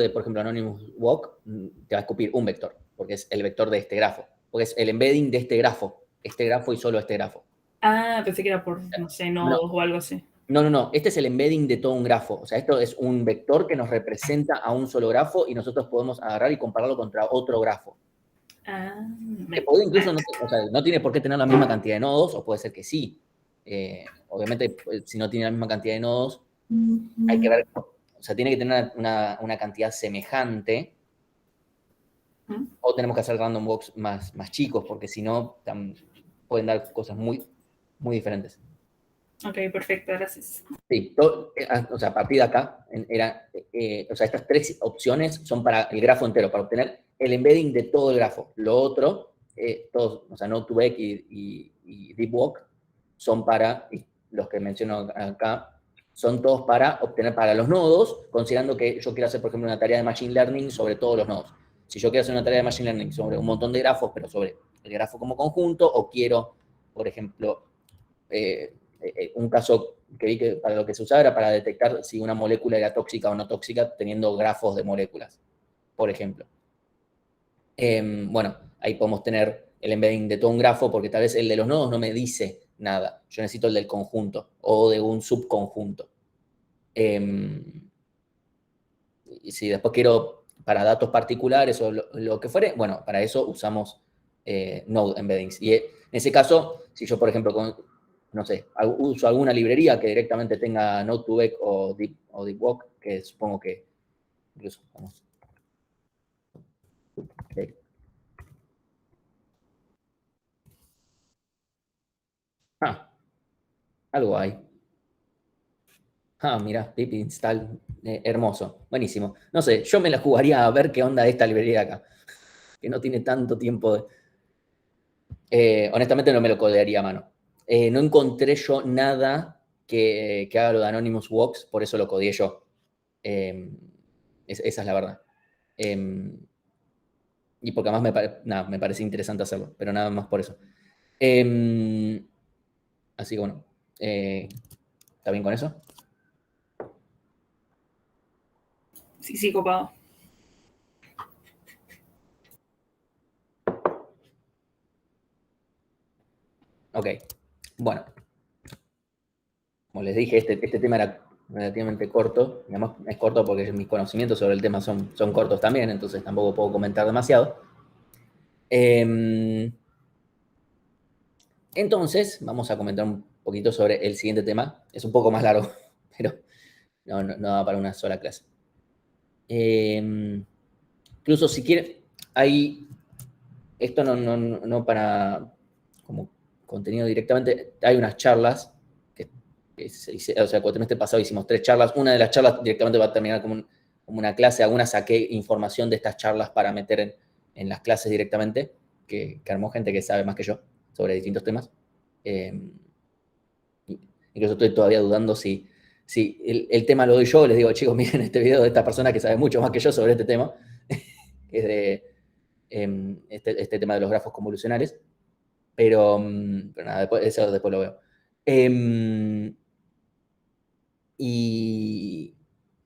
por ejemplo, Anonymous Walk, te va a escupir un vector, porque es el vector de este grafo, porque es el embedding de este grafo y solo este grafo. Ah, pensé que era por, no sé, nodos o algo así. No. Este es el embedding de todo un grafo. O sea, esto es un vector que nos representa a un solo grafo y nosotros podemos agarrar y compararlo contra otro grafo. Que puede incluso, o sea, no tiene por qué tener la misma cantidad de nodos, o puede ser que sí. Obviamente, si no tiene la misma cantidad de nodos, hay que ver, o sea, tiene que tener una cantidad semejante, o tenemos que hacer random walks más chicos, porque si no, pueden dar cosas muy, muy diferentes. Ok, perfecto, gracias. Sí, o sea, a partir de acá, o sea, estas tres opciones son para el grafo entero, para obtener el embedding de todo el grafo. Lo otro, todos, o sea, Node2Vec y DeepWalk son para, y los que menciono acá, son todos para obtener para los nodos, considerando que yo quiero hacer, por ejemplo, una tarea de Machine Learning sobre todos los nodos. Si yo quiero hacer una tarea de Machine Learning sobre un montón de grafos, pero sobre el grafo como conjunto, o quiero, por ejemplo, un caso que vi que para lo que se usaba era para detectar si una molécula era tóxica o no tóxica, teniendo grafos de moléculas, por ejemplo. Bueno, ahí podemos tener el embedding de todo un grafo, porque tal vez el de los nodos no me dice nada. Yo necesito el del conjunto o de un subconjunto. Y si después quiero para datos particulares o lo que fuere, bueno, para eso usamos node embeddings. Y en ese caso, si yo, por ejemplo, no sé, uso alguna librería que directamente tenga Node2Vec o DeepWalk, que supongo que incluso, vamos. Okay. Algo hay. Mira, pip install, hermoso, buenísimo. No sé, yo me la jugaría a ver qué onda esta librería acá, que no tiene tanto tiempo de... honestamente no me lo codearía a mano. No encontré yo nada que haga lo de Anonymous Walks, por eso lo codeé yo. Esa es la verdad. Y porque además me parece interesante hacerlo, pero nada más por eso. Así que bueno, ¿está bien con eso? Sí, sí, copado. Ok, bueno, como les dije, este tema era relativamente corto, y además es corto porque mis conocimientos sobre el tema son cortos también, entonces tampoco puedo comentar demasiado. Entonces, vamos a comentar un poquito sobre el siguiente tema. Es un poco más largo, pero no da para una sola clase. Incluso si quieren, esto no para como contenido directamente, hay unas charlas, o sea, cuando este pasado hicimos 3 charlas, una de las charlas directamente va a terminar como una clase, algunas saqué información de estas charlas para meter en las clases directamente, que armó gente que sabe más que yo sobre distintos temas. Incluso estoy todavía dudando si el tema lo doy yo, les digo, chicos, miren este video de esta persona que sabe mucho más que yo sobre este tema, que es de este tema de los grafos convolucionales, pero nada, eso después lo veo. Y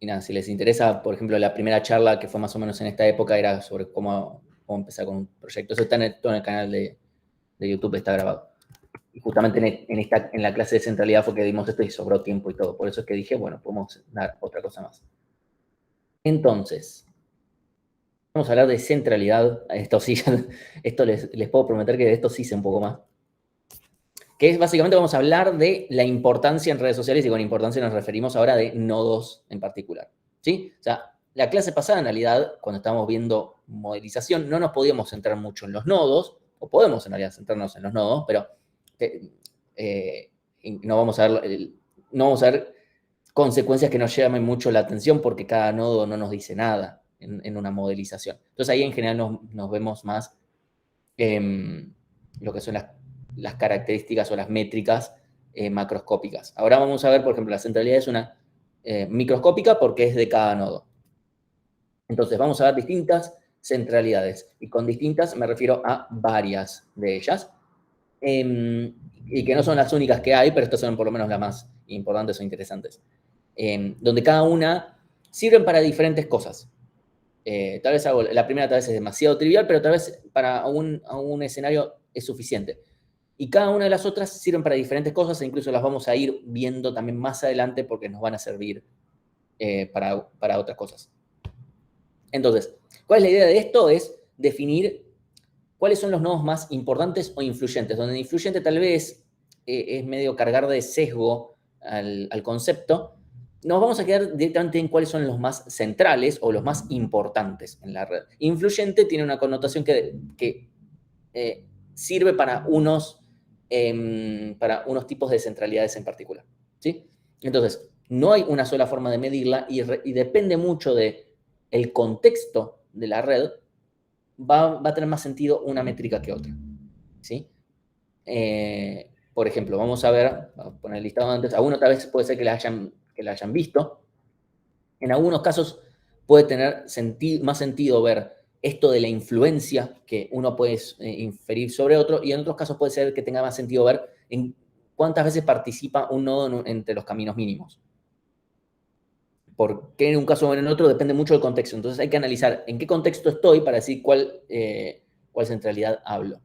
nada, si les interesa, por ejemplo, la primera charla que fue más o menos en esta época era sobre cómo empezar con un proyecto. Eso está todo en el canal de YouTube, está grabado. Y justamente en la clase de centralidad fue que dimos esto y sobró tiempo y todo. Por eso es que dije, bueno, podemos dar otra cosa más. Entonces, vamos a hablar de centralidad. Esto sí, esto les puedo prometer que de esto sí sé un poco más. Que es básicamente vamos a hablar de la importancia en redes sociales y con importancia nos referimos ahora de nodos en particular. ¿Sí? O sea, la clase pasada en realidad, cuando estábamos viendo modelización, no nos podíamos centrar mucho en los nodos, o podemos en realidad centrarnos en los nodos, pero eh, no vamos a ver, no vamos a ver consecuencias que nos llamen mucho la atención porque cada nodo no nos dice nada en una modelización. Entonces ahí en general nos vemos más lo que son las características o las métricas macroscópicas. Ahora vamos a ver, por ejemplo, la centralidad es una microscópica porque es de cada nodo. Entonces vamos a ver distintas centralidades. Y con distintas me refiero a varias de ellas. Y que no son las únicas que hay, pero estas son por lo menos las más importantes o interesantes. Donde cada una sirven para diferentes cosas. Tal vez la primera tal vez es demasiado trivial, pero tal vez para un escenario es suficiente. Y cada una de las otras sirven para diferentes cosas e incluso las vamos a ir viendo también más adelante porque nos van a servir para otras cosas. Entonces, ¿cuál es la idea de esto? Es definir ¿cuáles son los nodos más importantes o influyentes? Donde influyente tal vez es medio cargar de sesgo al concepto. Nos vamos a quedar directamente en cuáles son los más centrales o los más importantes en la red. Influyente tiene una connotación que sirve para unos tipos de centralidades en particular, ¿sí? Entonces, no hay una sola forma de medirla y depende mucho del contexto de la red, va a tener más sentido una métrica que otra, ¿sí? Por ejemplo, vamos a poner el listado antes, algunos tal vez puede ser que la hayan visto, en algunos casos puede tener más sentido ver esto de la influencia que uno puede inferir sobre otro, y en otros casos puede ser que tenga más sentido ver en cuántas veces participa un nodo entre los caminos mínimos. ¿Por qué en un caso o en el otro? Depende mucho del contexto. Entonces hay que analizar en qué contexto estoy para decir cuál centralidad hablo.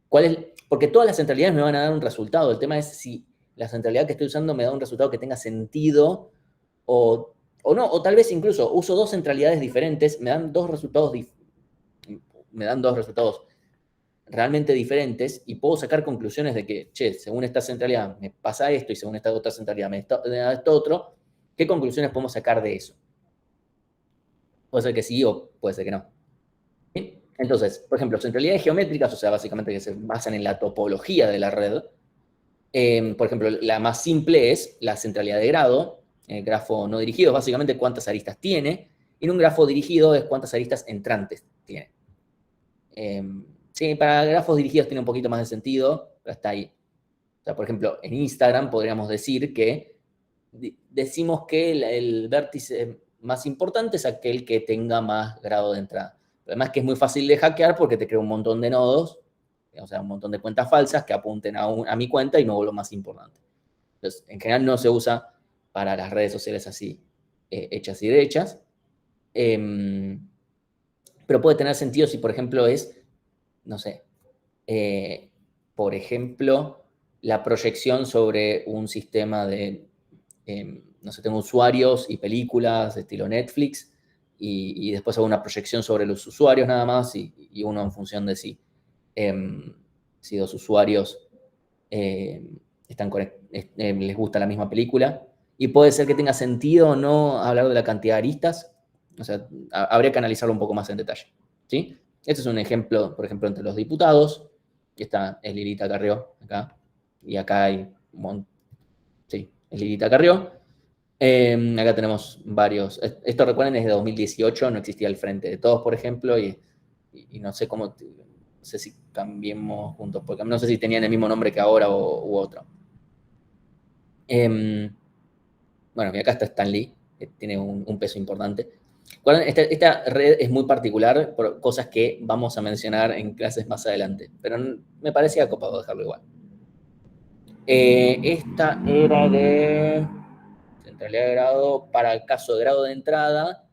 Porque todas las centralidades me van a dar un resultado. El tema es si la centralidad que estoy usando me da un resultado que tenga sentido o no. O tal vez incluso uso dos centralidades diferentes, me dan dos resultados realmente diferentes y puedo sacar conclusiones de que, che, según esta centralidad me pasa esto y según esta otra centralidad me da esto otro. ¿Qué conclusiones podemos sacar de eso? Puede ser que sí o puede ser que no. ¿Sí? Entonces, por ejemplo, centralidades geométricas, o sea, básicamente que se basan en la topología de la red. Por ejemplo, la más simple es la centralidad de grado. El grafo no dirigido es básicamente cuántas aristas tiene, y en un grafo dirigido es cuántas aristas entrantes tiene. Sí, para grafos dirigidos tiene un poquito más de sentido, pero hasta ahí. O sea, por ejemplo, en Instagram podríamos decir que decimos que el vértice más importante es aquel que tenga más grado de entrada. Además que es muy fácil de hackear porque te crea un montón de nodos, o sea, un montón de cuentas falsas que apunten a mi cuenta y me vuelvo más importante. Entonces, en general no se usa para las redes sociales así, hechas y derechas. Pero puede tener sentido si, por ejemplo, no sé, por ejemplo, la proyección sobre un sistema de, no sé, tengo usuarios y películas de estilo Netflix, y después hago una proyección sobre los usuarios nada más, y uno en función de si los usuarios les gusta la misma película. Y puede ser que tenga sentido o no hablar de la cantidad de aristas. O sea, habría que analizarlo un poco más en detalle, ¿sí? Este es un ejemplo, por ejemplo, entre los diputados. Aquí está Lilita Carrió, acá. Y acá hay un montón. Sí, Lilita Carrió. Acá tenemos varios. Esto, recuerden, es de 2018. No existía el Frente de Todos, por ejemplo. Y no sé cómo. No sé si cambiemos juntos, porque no sé si tenían el mismo nombre que ahora u otro. Bueno, acá está Stan Lee, que tiene un peso importante. Esta red es muy particular por cosas que vamos a mencionar en clases más adelante, pero me parecía copado dejarlo igual. Esta era de centralidad de grado para el caso de grado de entrada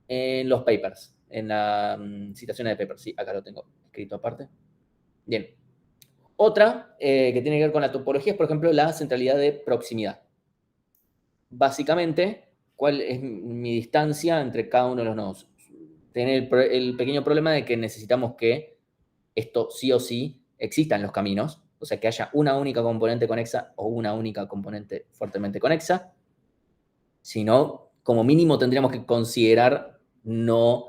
en los papers, en la citación de papers. Sí, acá lo tengo escrito aparte. Bien. Otra que tiene que ver con la topología es, por ejemplo, la centralidad de proximidad. Básicamente, ¿cuál es mi distancia entre cada uno de los nodos? Tener el pequeño problema de que necesitamos que esto sí o sí exista en los caminos, o sea, que haya una única componente conexa o una única componente fuertemente conexa. Si no, como mínimo tendríamos que considerar no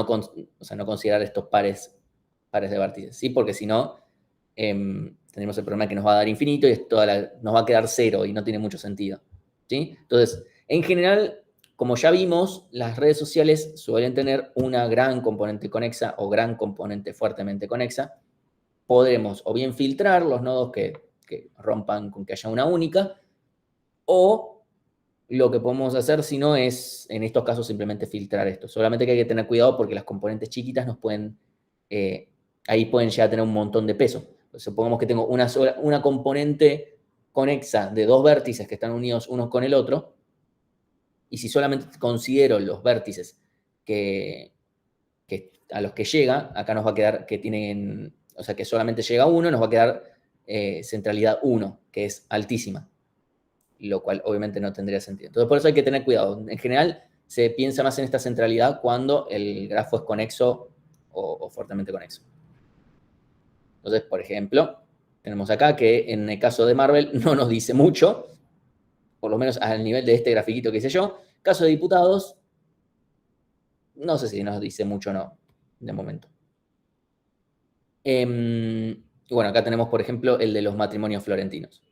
considerar estos pares de vértices, ¿sí? Porque si no, tenemos el problema que nos va a dar infinito y nos va a quedar cero y no tiene mucho sentido, ¿sí? Entonces, en general, como ya vimos, las redes sociales suelen tener una gran componente conexa o gran componente fuertemente conexa. Podremos o bien filtrar los nodos que rompan con que haya una única, o lo que podemos hacer, si no, es en estos casos simplemente filtrar esto. Solamente que hay que tener cuidado porque las componentes chiquitas ahí pueden llegar a tener un montón de peso. Supongamos que tengo una componente conexa de dos vértices que están unidos unos con el otro, y si solamente considero los vértices a los que llega, acá nos va a quedar que tienen, o sea, que solamente llega uno, nos va a quedar centralidad 1, que es altísima, lo cual obviamente no tendría sentido. Entonces, por eso hay que tener cuidado. En general, se piensa más en esta centralidad cuando el grafo es conexo o fuertemente conexo. Entonces, por ejemplo, tenemos acá que en el caso de Marvel no nos dice mucho, por lo menos al nivel de este grafiquito que hice yo. Caso de diputados, no sé si nos dice mucho o no, de momento. Y bueno, acá tenemos, por ejemplo, el de los matrimonios florentinos.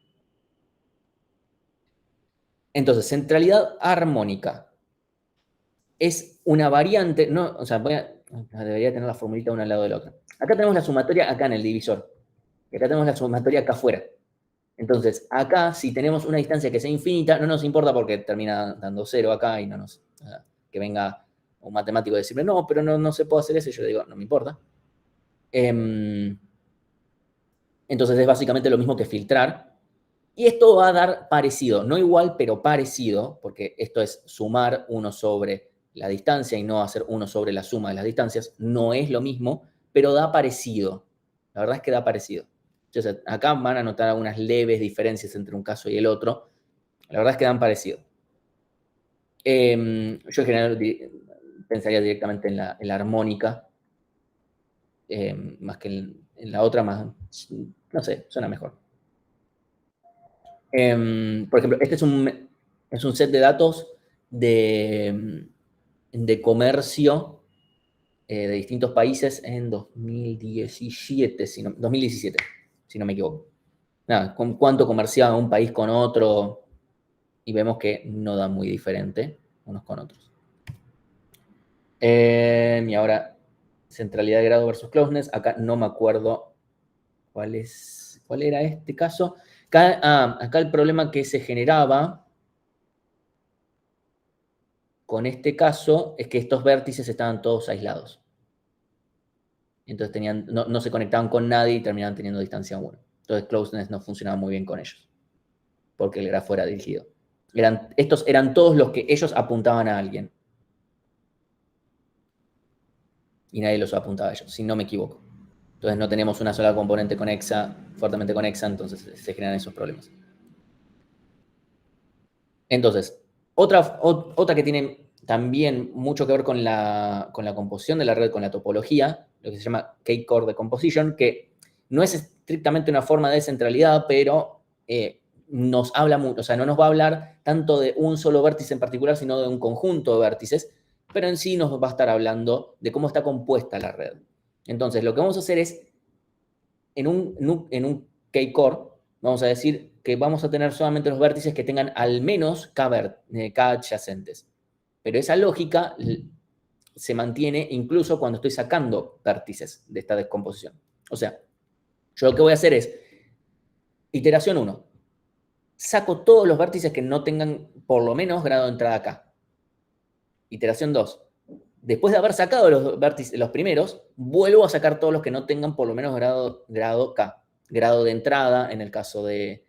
Entonces, centralidad armónica es una variante, no, o sea, debería tener la formulita una al lado de la otra. Acá tenemos la sumatoria acá en el divisor, y acá tenemos la sumatoria acá afuera. Entonces, acá, si tenemos una distancia que sea infinita, no nos importa porque termina dando 0 acá y no nos... que venga un matemático y decirme, no, pero no se puede hacer eso, y yo le digo, no me importa. Entonces es básicamente lo mismo que filtrar. Y esto va a dar parecido, no igual, pero parecido, porque esto es sumar 1 sobre la distancia y no hacer 1 sobre la suma de las distancias. No es lo mismo, pero da parecido. La verdad es que da parecido. Entonces, acá van a notar algunas leves diferencias entre un caso y el otro. La verdad es que dan parecido. Yo en general pensaría directamente en la armónica, más que en la otra, más, no sé, suena mejor. Por ejemplo, este es un set de datos de comercio de distintos países en 2017, si no me equivoco. Nada, con cuánto comerciaba un país con otro, y vemos que no da muy diferente unos con otros. Y ahora, centralidad de grado versus closeness. Acá no me acuerdo cuál era este caso. Acá el problema que se generaba con este caso es que estos vértices estaban todos aislados. Entonces no se conectaban con nadie y terminaban teniendo distancia 1. Entonces closeness no funcionaba muy bien con ellos, porque el grafo era dirigido. Estos eran todos los que ellos apuntaban a alguien. Y nadie los apuntaba a ellos, si no me equivoco. Entonces no tenemos una sola componente conexa, fuertemente conexa, entonces se generan esos problemas. Entonces, otra que tiene también mucho que ver con la composición de la red, con la topología, lo que se llama K-Core Decomposition, que no es estrictamente una forma de centralidad, pero nos habla mucho, o sea, no nos va a hablar tanto de un solo vértice en particular, sino de un conjunto de vértices, pero en sí nos va a estar hablando de cómo está compuesta la red. Entonces, lo que vamos a hacer es, en un K-Core, vamos a decir que vamos a tener solamente los vértices que tengan al menos K adyacentes. Pero esa lógica se mantiene incluso cuando estoy sacando vértices de esta descomposición. O sea, yo lo que voy a hacer es, iteración 1, saco todos los vértices que no tengan por lo menos grado de entrada K. Iteración 2, después de haber sacado los vértices, los primeros, vuelvo a sacar todos los que no tengan por lo menos grado K, grado de entrada en el caso de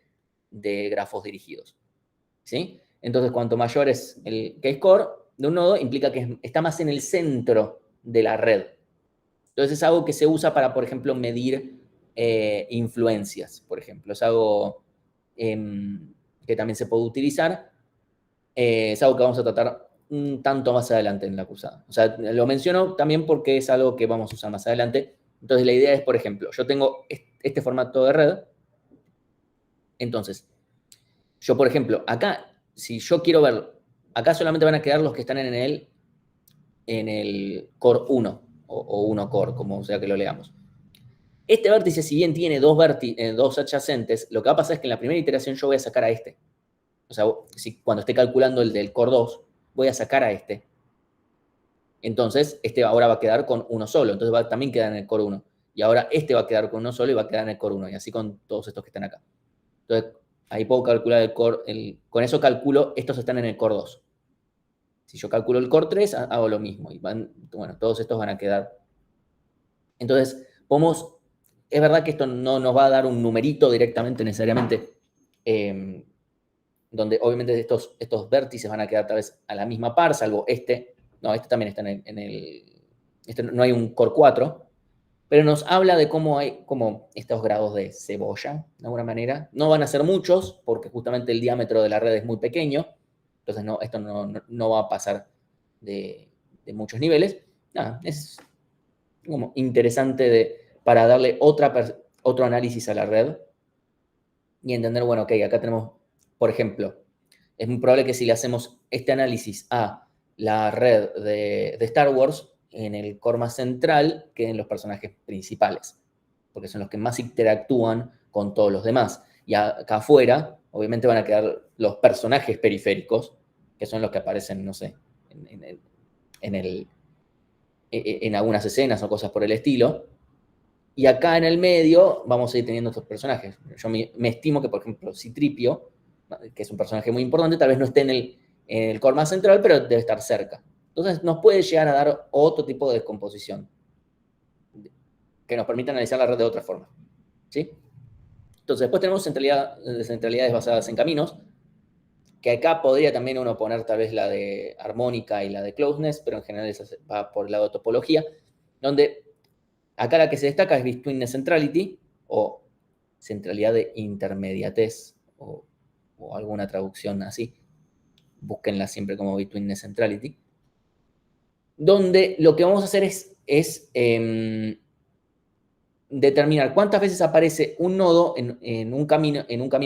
grafos dirigidos. ¿Sí? Entonces, cuanto mayor es el K-score de un nodo, implica que está más en el centro de la red. Entonces, es algo que se usa para, por ejemplo, medir influencias, por ejemplo. Es algo que también se puede utilizar. Es algo que vamos a tratar un tanto más adelante en la cursada. O sea, lo menciono también porque es algo que vamos a usar más adelante. Entonces, la idea es, por ejemplo, yo tengo este formato de red. Entonces, yo, por ejemplo, acá, si yo quiero ver, acá solamente van a quedar los que están en el core 1 o 1 core, como sea que lo leamos. Este vértice, si bien tiene dos adyacentes, lo que va a pasar es que en la primera iteración yo voy a sacar a este. O sea, cuando esté calculando el del core 2, voy a sacar a este. Entonces, este ahora va a quedar con uno solo. Entonces va a también quedar en el core 1. Y ahora este va a quedar con uno solo y va a quedar en el core 1. Y así con todos estos que están acá. Entonces, ahí puedo calcular el core. Con eso calculo, estos están en el core 2. Si yo calculo el core 3, hago lo mismo. Y bueno, todos estos van a quedar. Entonces, es verdad que esto no nos va a dar un numerito directamente necesariamente, donde obviamente estos vértices van a quedar tal vez a la misma par, salvo este. No, este también está en el... Este no hay un core 4, pero nos habla de cómo hay como estos grados de cebolla, de alguna manera. No van a ser muchos, porque justamente el diámetro de la red es muy pequeño, entonces esto no va a pasar de muchos niveles. Nada, es como interesante para darle otro análisis a la red y entender, bueno, ok, acá tenemos, por ejemplo, es muy probable que si le hacemos este análisis a la red de Star Wars, en el core más central queden los personajes principales, porque son los que más interactúan con todos los demás. Y acá afuera, obviamente van a quedar los personajes periféricos, que son los que aparecen, no sé, en algunas escenas o cosas por el estilo. Y acá en el medio vamos a ir teniendo estos personajes. Yo me estimo que, por ejemplo, Citripio, que es un personaje muy importante, tal vez no esté en el core más central, pero debe estar cerca. Entonces nos puede llegar a dar otro tipo de descomposición que nos permite analizar la red de otra forma. ¿Sí? Entonces después tenemos centralidades basadas en caminos, que acá podría también uno poner tal vez la de armónica y la de closeness, pero en general esa va por el lado de topología, donde acá la que se destaca es betweenness centrality, o centralidad de intermediatez, o alguna traducción así. Búsquenla siempre como betweenness centrality. Donde lo que vamos a hacer es determinar cuántas veces aparece un nodo en un camino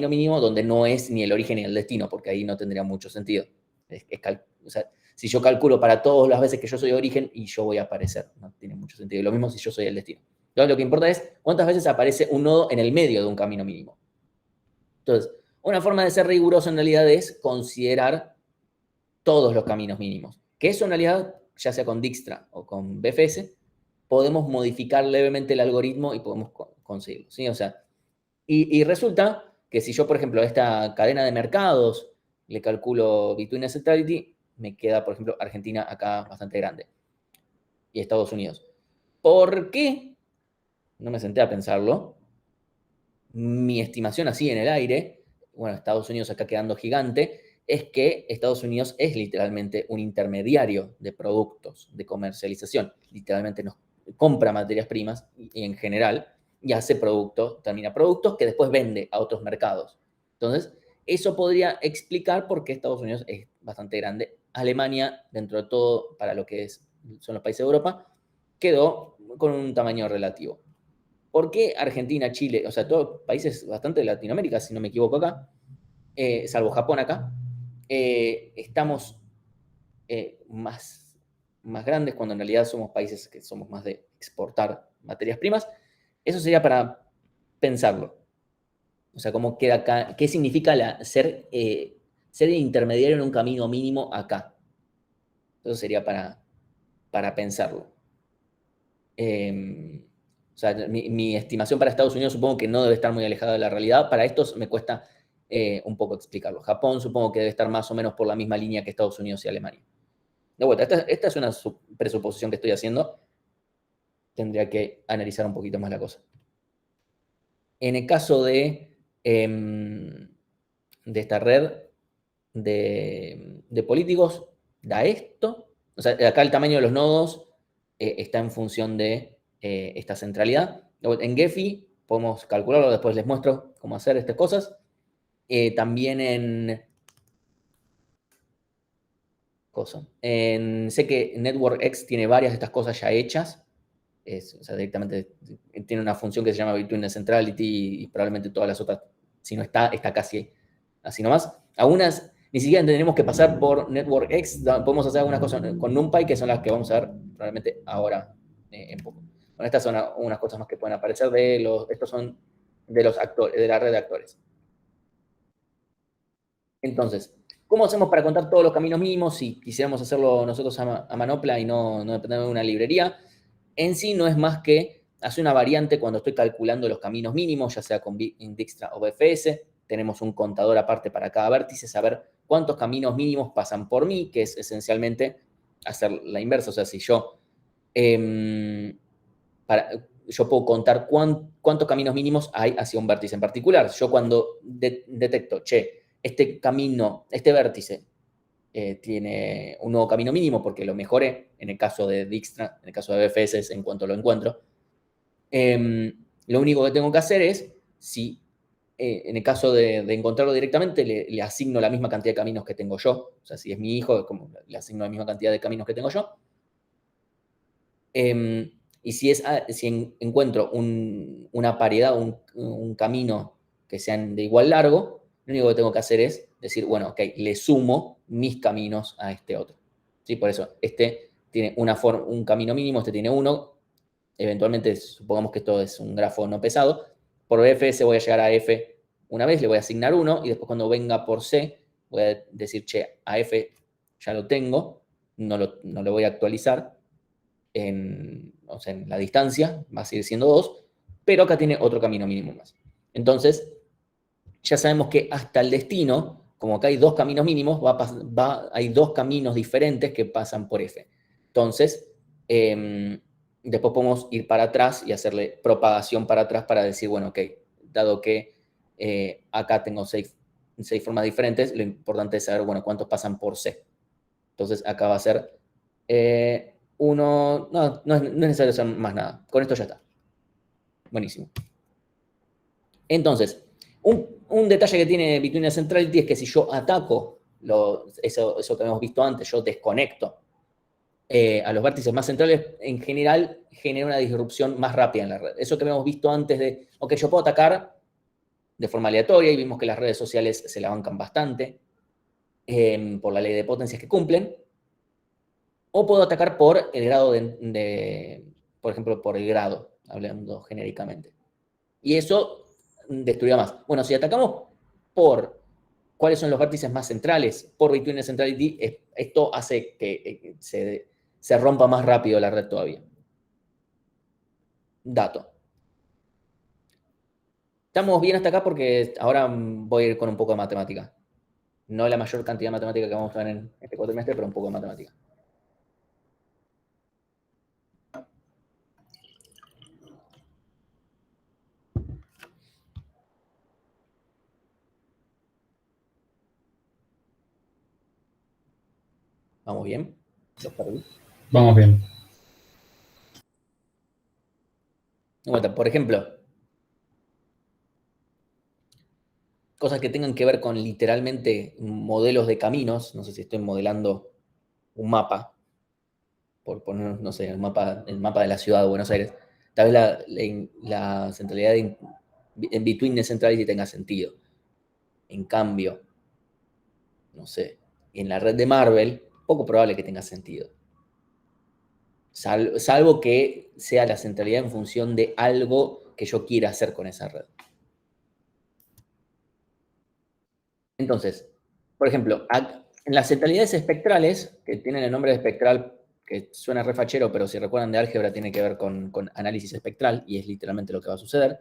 mínimo donde no es ni el origen ni el destino, porque ahí no tendría mucho sentido. O sea, si yo calculo para todas las veces que yo soy origen y yo voy a aparecer, no tiene mucho sentido. Y lo mismo si yo soy el destino. Entonces, lo que importa es cuántas veces aparece un nodo en el medio de un camino mínimo. Entonces, una forma de ser riguroso en realidad es considerar todos los caminos mínimos. Que eso en realidad, ya sea con Dijkstra o con BFS, podemos modificar levemente el algoritmo y podemos conseguirlo. ¿Sí? O sea, y resulta que si yo, por ejemplo, a esta cadena de mercados le calculo between centrality, me queda, por ejemplo, Argentina acá bastante grande. Y Estados Unidos. ¿Por qué? No me senté a pensarlo. Mi estimación así en el aire, bueno, Estados Unidos acá quedando gigante, es que Estados Unidos es literalmente un intermediario de productos, de comercialización. Literalmente nos compra materias primas y en general y hace productos, termina productos que después vende a otros mercados. Entonces, eso podría explicar por qué Estados Unidos es bastante grande. Alemania, dentro de todo, para lo que son los países de Europa, quedó con un tamaño relativo. ¿Por qué Argentina, Chile, o sea, todos países bastante de Latinoamérica, si no me equivoco acá, salvo Japón acá, estamos más grandes cuando en realidad somos países que somos más de exportar materias primas? Eso sería para pensarlo. O sea, cómo queda acá, qué significa ser intermediario en un camino mínimo acá. Eso sería para pensarlo. O sea, mi estimación para Estados Unidos supongo que no debe estar muy alejada de la realidad. Para estos me cuesta un poco explicarlo. Japón supongo que debe estar más o menos por la misma línea que Estados Unidos y Alemania. De vuelta, esta es una presuposición que estoy haciendo. Tendría que analizar un poquito más la cosa. En el caso de esta red de políticos, da esto. O sea, acá el tamaño de los nodos está en función de esta centralidad. En Gephi podemos calcularlo, después les muestro cómo hacer estas cosas. También sé que NetworkX tiene varias de estas cosas ya hechas. O sea, directamente tiene una función que se llama Between Centrality y probablemente todas las otras, si no está casi así nomás. Algunas ni siquiera tenemos que pasar por NetworkX, podemos hacer algunas cosas con NumPy, que son las que vamos a ver probablemente ahora en poco. Bueno, estas son unas cosas más que pueden aparecer estos son de los actores, de la red de actores. Entonces, ¿cómo hacemos para contar todos los caminos mínimos si quisiéramos hacerlo nosotros a manopla y no depender de una librería? En sí no es más que hacer una variante cuando estoy calculando los caminos mínimos, ya sea con Dijkstra o BFS. Tenemos un contador aparte para cada vértice, saber cuántos caminos mínimos pasan por mí, que es esencialmente hacer la inversa. O sea, si yo, yo puedo contar cuántos caminos mínimos hay hacia un vértice en particular. Yo cuando detecto, este camino, este vértice tiene un nuevo camino mínimo porque lo mejoré, en el caso de Dijkstra, en el caso de BFS, en cuanto lo encuentro. Lo único que tengo que hacer es, si en el caso de encontrarlo directamente, le asigno la misma cantidad de caminos que tengo yo. O sea, si es mi hijo, le asigno la misma cantidad de caminos que tengo yo. Y si encuentro una paridad, un camino que sean de igual largo, lo único que tengo que hacer es decir, bueno, ok, le sumo mis caminos a este otro. ¿Sí? Por eso, este tiene un camino mínimo, este tiene uno. Eventualmente, supongamos que esto es un grafo no pesado. Por fs voy a llegar a f una vez, le voy a asignar 1, y después cuando venga por c, voy a decir, che, a f ya lo tengo, no lo voy a actualizar o sea, en la distancia, va a seguir siendo 2, pero acá tiene otro camino mínimo más. Entonces, ya sabemos que hasta el destino, como acá hay dos caminos mínimos, hay dos caminos diferentes que pasan por F. Entonces, después podemos ir para atrás y hacerle propagación para atrás para decir, bueno, ok, dado que acá tengo seis formas diferentes, lo importante es saber, bueno, cuántos pasan por C. Entonces, acá va a ser uno, no es necesario hacer más nada. Con esto ya está. Buenísimo. Entonces, un detalle que tiene Between Centrality es que si yo ataco eso que hemos visto antes, yo desconecto a los vértices más centrales, en general genera una disrupción más rápida en la red. Eso que habíamos visto antes de, ok, yo puedo atacar de forma aleatoria, y vimos que las redes sociales se la bancan bastante por la ley de potencias que cumplen, o puedo atacar por el grado por ejemplo, por el grado, hablando genéricamente. Y eso destruirá más. Bueno, si atacamos por cuáles son los vértices más centrales, por Between Centrality, esto hace que se rompa más rápido la red todavía. Dato. Estamos bien hasta acá porque ahora voy a ir con un poco de matemática. No la mayor cantidad de matemática que vamos a ver en este cuatrimestre, pero un poco de matemática. ¿Vamos bien? ¿Los perdí? Vamos bien. Por ejemplo, cosas que tengan que ver con literalmente modelos de caminos. No sé si estoy modelando un mapa, por poner, no sé, el mapa de la ciudad de Buenos Aires. Tal vez la centralidad en Between Centrality tenga sentido. En cambio, no sé, en la red de Marvel, poco probable que tenga sentido. Salvo que sea la centralidad en función de algo que yo quiera hacer con esa red. Entonces, por ejemplo, en las centralidades espectrales, que tienen el nombre de espectral, que suena refachero, pero si recuerdan de álgebra, tiene que ver con análisis espectral, y es literalmente lo que va a suceder,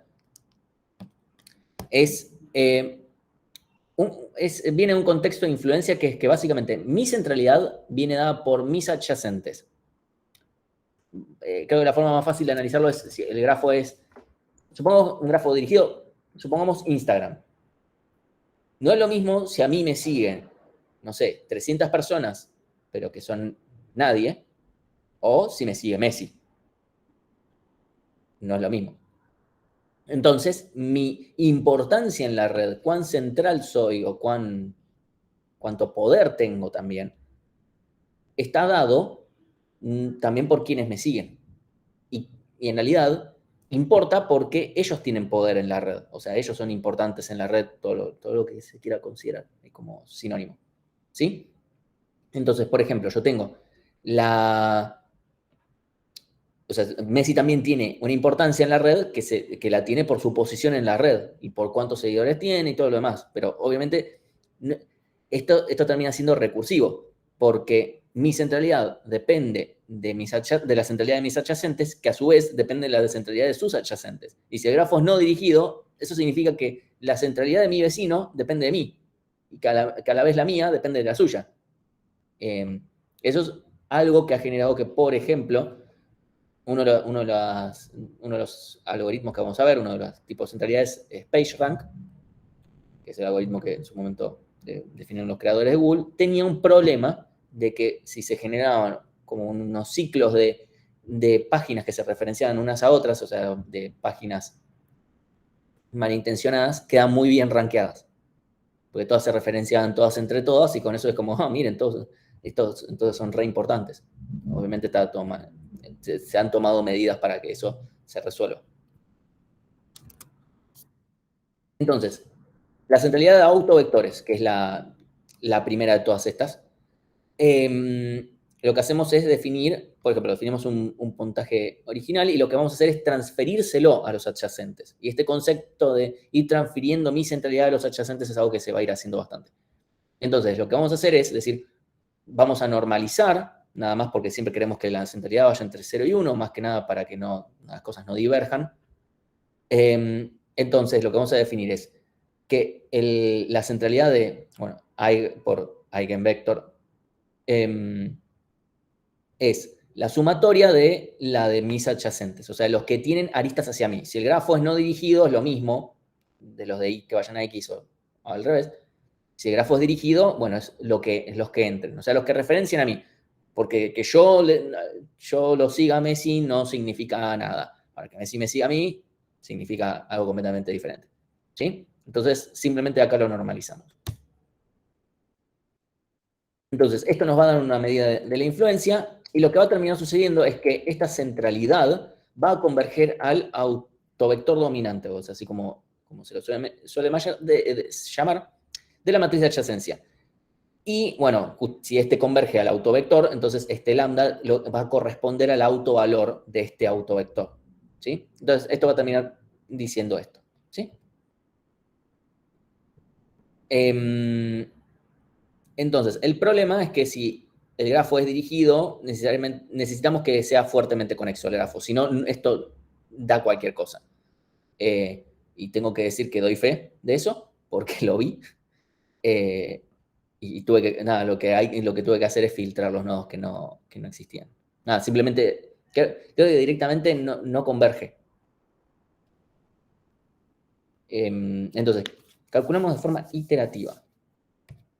viene de un contexto de influencia que es que básicamente mi centralidad viene dada por mis adyacentes. Creo que la forma más fácil de analizarlo es, si el grafo es, supongamos un grafo dirigido, supongamos Instagram. No es lo mismo si a mí me siguen, no sé, 300 personas, pero que son nadie, o si me sigue Messi. No es lo mismo. Entonces, mi importancia en la red, cuán central soy o cuánto poder tengo también, está dado también por quienes me siguen. Y en realidad importa porque ellos tienen poder en la red. O sea, ellos son importantes en la red, todo lo que se quiera considerar como sinónimo. ¿Sí? Entonces, por ejemplo, yo tengo o sea, Messi también tiene una importancia en la red que la tiene por su posición en la red y por cuántos seguidores tiene y todo lo demás. Pero obviamente esto termina siendo recursivo, porque mi centralidad depende de la centralidad de mis adyacentes, que a su vez depende de la centralidad de sus adyacentes. Y si el grafo es no dirigido, eso significa que la centralidad de mi vecino depende de mí, y que a la vez la mía depende de la suya. Eso es algo que ha generado que, por ejemplo, uno de los algoritmos que vamos a ver, uno de los tipos de centralidades es PageRank, que es el algoritmo que en su momento definieron los creadores de Google, tenía un problema de que si se generaban como unos ciclos de páginas que se referenciaban unas a otras, o sea, de páginas malintencionadas, quedan muy bien rankeadas, porque todas se referenciaban todas entre todas, y con eso es como, miren, todos estos entonces son re importantes. Obviamente está todo mal se han tomado medidas para que eso se resuelva. Entonces, la centralidad de autovectores, que es la primera de todas estas, lo que hacemos es definir, por ejemplo, definimos un puntaje original y lo que vamos a hacer es transferírselo a los adyacentes. Y este concepto de ir transfiriendo mi centralidad a los adyacentes es algo que se va a ir haciendo bastante. Entonces, lo que vamos a hacer es decir, vamos a normalizar, nada más porque siempre queremos que la centralidad vaya entre 0 y 1, más que nada para que las cosas no diverjan. Entonces, lo que vamos a definir es que la centralidad de, bueno, por eigenvector es la sumatoria de la de mis adyacentes, o sea, los que tienen aristas hacia mí. Si el grafo es no dirigido, es lo mismo de los de y que vayan a X o al revés. Si el grafo es dirigido, bueno, es los que entren, o sea, los que referencian a mí. Porque que yo lo siga a Messi no significa nada. Para que Messi me siga a mí, significa algo completamente diferente. ¿Sí? Entonces, simplemente acá lo normalizamos. Entonces, esto nos va a dar una medida de la influencia y lo que va a terminar sucediendo es que esta centralidad va a converger al autovector dominante, o sea, así como se lo suele llamar, de la matriz de adyacencia. Y bueno, si este converge al autovector, entonces este lambda va a corresponder al autovalor de este autovector. ¿Sí? Entonces, esto va a terminar diciendo esto. ¿Sí? Entonces, el problema es que si el grafo es dirigido, necesitamos que sea fuertemente conexo el grafo. Si no, esto da cualquier cosa. Y tengo que decir que doy fe de eso, porque lo vi. Y tuve que, nada, lo que tuve que hacer es filtrar los nodos que no existían. Nada, simplemente, creo que directamente no converge. Entonces, calculamos de forma iterativa.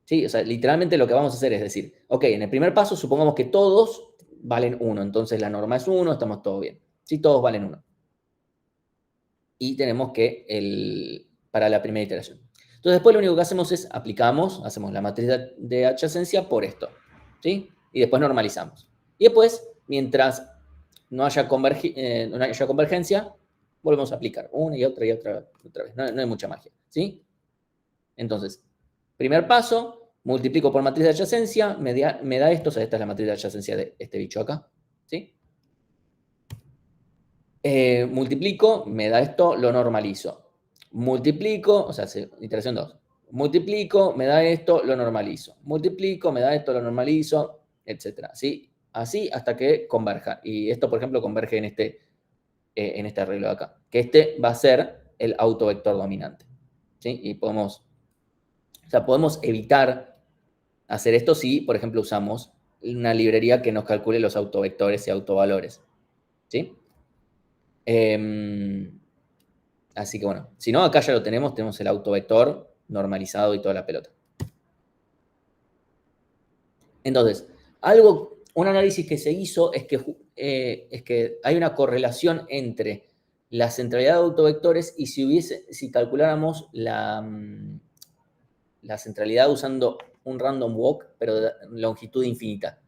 ¿Sí? O sea, literalmente lo que vamos a hacer es decir, ok, en el primer paso supongamos que todos valen 1, entonces la norma es 1, estamos todo bien. Sí, todos valen 1. Y tenemos que, para la primera iteración. Entonces después lo único que hacemos es hacemos la matriz de adyacencia por esto, ¿sí? Y después normalizamos. Y después, mientras no haya convergencia, volvemos a aplicar una y otra vez. No hay mucha magia, ¿sí? Entonces, primer paso, multiplico por matriz de adyacencia, me da esto, o sea, esta es la matriz de adyacencia de este bicho acá, ¿sí? Multiplico, me da esto, lo normalizo. Multiplico, o sea, iteración 2. Multiplico, me da esto, lo normalizo. Multiplico, me da esto, lo normalizo, etc. ¿Sí? Así hasta que converja. Y esto, por ejemplo, converge en este arreglo de acá. Que este va a ser el autovector dominante. ¿Sí? Y podemos evitar hacer esto si, por ejemplo, usamos una librería que nos calcule los autovectores y autovalores. ¿Sí? Así que bueno, si no, acá ya lo tenemos el autovector normalizado y toda la pelota. Entonces, un análisis que se hizo es que hay una correlación entre la centralidad de autovectores y si calculáramos la centralidad usando un random walk, pero de longitud infinita.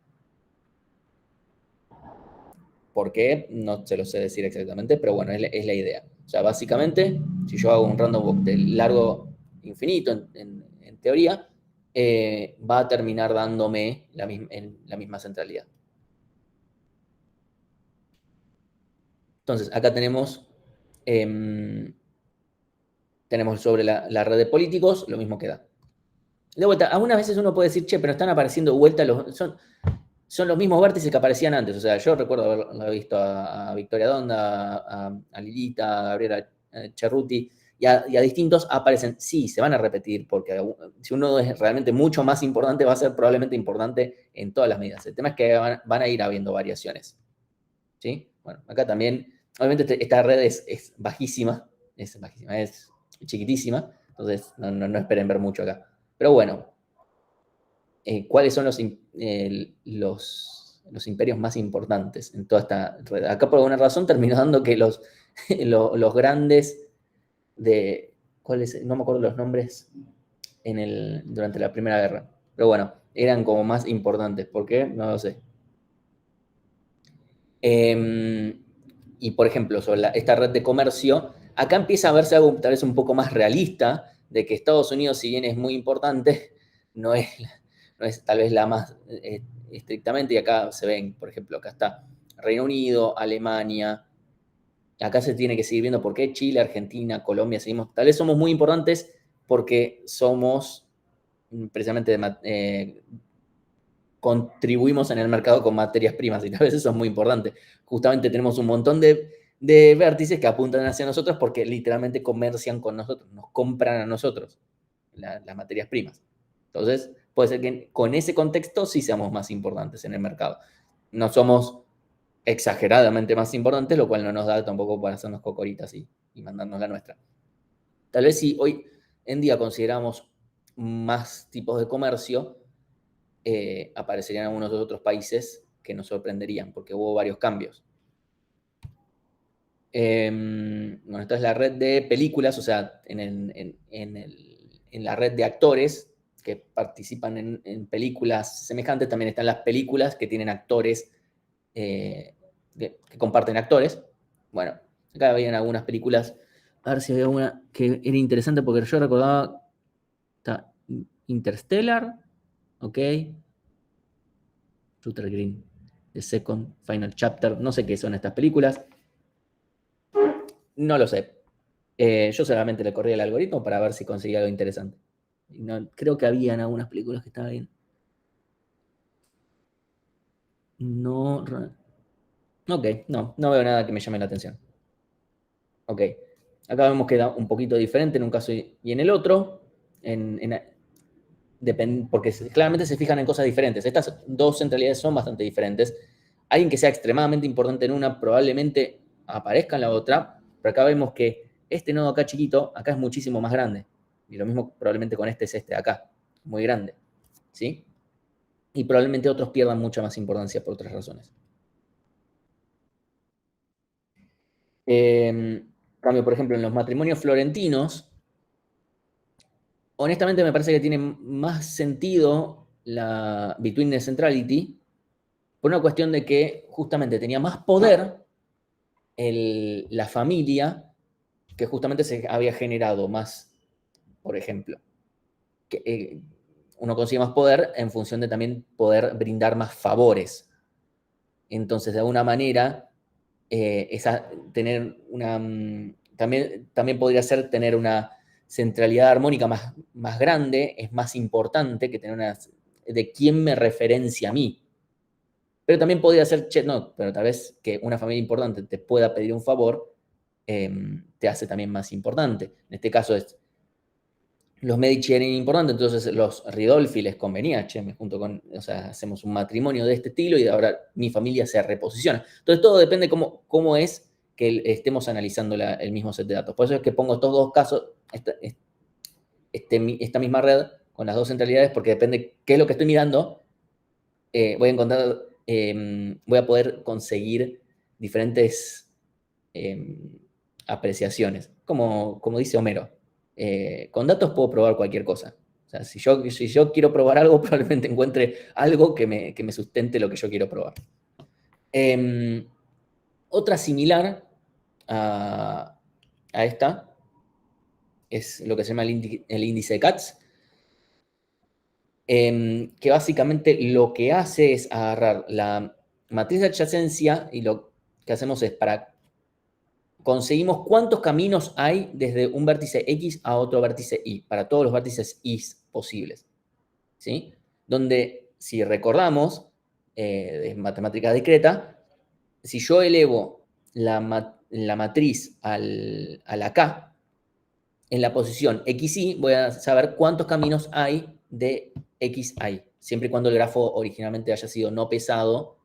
¿Por qué? No se lo sé decir exactamente, pero bueno, es la idea. O sea, básicamente, si yo hago un random walk de largo infinito, en teoría, va a terminar dándome la misma centralidad. Entonces, acá tenemos sobre la red de políticos, lo mismo que da. De vuelta, algunas veces uno puede decir, che, pero están apareciendo de vuelta son los mismos vértices que aparecían antes. O sea, yo recuerdo haber visto a Victoria Donda, a Lilita, a Gabriela Cerruti, y a distintos aparecen. Sí, se van a repetir, porque si uno es realmente mucho más importante, va a ser probablemente importante en todas las medidas. El tema es que van a ir habiendo variaciones. ¿Sí? Bueno, acá también, obviamente esta red es bajísima, es chiquitísima, entonces no esperen ver mucho acá. Pero bueno, ¿cuáles son los imperios más importantes en toda esta red? Acá por alguna razón terminó dando que los grandes de... ¿Cuáles? No me acuerdo los nombres durante la Primera Guerra. Pero bueno, eran como más importantes. ¿Por qué? No lo sé. Y, por ejemplo, sobre esta red de comercio, acá empieza a verse algo tal vez un poco más realista, de que Estados Unidos, si bien es muy importante, no es, no es tal vez la más estrictamente, y acá se ven, por ejemplo, acá está Reino Unido, Alemania, acá se tiene que seguir viendo por qué Chile, Argentina, Colombia, seguimos, tal vez somos muy importantes porque somos precisamente contribuimos en el mercado con materias primas y a veces eso es muy importante. Justamente tenemos un montón de vértices que apuntan hacia nosotros porque literalmente comercian con nosotros, nos compran a nosotros las materias primas. Entonces, puede ser que con ese contexto sí seamos más importantes en el mercado. No somos exageradamente más importantes, lo cual no nos da tampoco para hacernos cocoritas y mandarnos la nuestra. Tal vez si hoy en día consideramos más tipos de comercio, aparecerían algunos de otros países que nos sorprenderían, porque hubo varios cambios. Bueno, esta es la red de películas, o sea, en la red de actores que participan en películas semejantes, también están las películas que tienen actores, que comparten actores. Bueno, acá habían algunas películas, a ver si había una que era interesante, porque yo recordaba, está Interstellar, ok, Ruther Green, The Second Final Chapter, no sé qué son estas películas, no lo sé. Yo solamente le corrí el algoritmo para ver si conseguía algo interesante. No, creo que habían algunas películas que estaban bien. No. Ok, no veo nada que me llame la atención. Ok. Acá vemos que da un poquito diferente en un caso y en el otro. Porque claramente se fijan en cosas diferentes. Estas dos centralidades son bastante diferentes. Alguien que sea extremadamente importante en una probablemente aparezca en la otra, pero acá vemos que este nodo acá chiquito, acá es muchísimo más grande. Y lo mismo probablemente con este es este de acá, muy grande. ¿Sí? Y probablemente otros pierdan mucha más importancia por otras razones. Cambio, por ejemplo, en los matrimonios florentinos, honestamente me parece que tiene más sentido la Between the Centrality, por una cuestión de que justamente tenía más poder la familia que justamente se había generado más, por ejemplo. Que, uno consigue más poder en función de también poder brindar más favores. Entonces, de alguna manera, tener una. También podría ser tener una centralidad armónica más grande, es más importante que tener una. De quién me referencia a mí. Pero también podría ser, no, pero tal vez que una familia importante te pueda pedir un favor, te hace también más importante. En este caso los Medici eran importantes, entonces los Ridolfi les convenía, o sea, hacemos un matrimonio de este estilo y ahora mi familia se reposiciona. Entonces todo depende cómo es que estemos analizando el mismo set de datos. Por eso es que pongo estos dos casos, esta misma red con las dos centralidades, porque depende qué es lo que estoy mirando, voy a poder conseguir diferentes apreciaciones, como dice Homero. Con datos puedo probar cualquier cosa. O sea, si yo quiero probar algo, probablemente encuentre algo que me sustente lo que yo quiero probar. Otra similar a esta es lo que se llama el índice de Katz, que básicamente lo que hace es agarrar la matriz de adyacencia y lo que hacemos es conseguimos cuántos caminos hay desde un vértice X a otro vértice Y, para todos los vértices Y posibles. ¿Sí? Donde, si recordamos, de matemática discreta, si yo elevo la matriz a la K, en la posición XY voy a saber cuántos caminos hay de X a Y, siempre y cuando el grafo originalmente haya sido no pesado.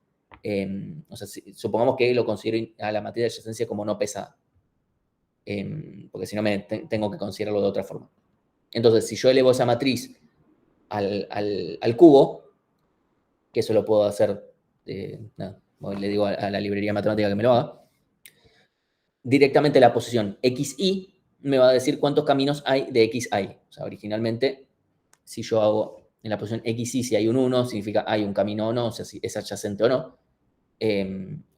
O sea, supongamos que lo considero a la matriz de adyacencia como no pesada, porque si no tengo que considerarlo de otra forma. Entonces, si yo elevo esa matriz al cubo, que eso lo puedo hacer, le digo a la librería matemática que me lo haga, directamente la posición XY me va a decir cuántos caminos hay de X a Y. O sea, originalmente, si yo hago en la posición XY, si hay un 1, significa hay un camino o no, o sea, si es adyacente o no.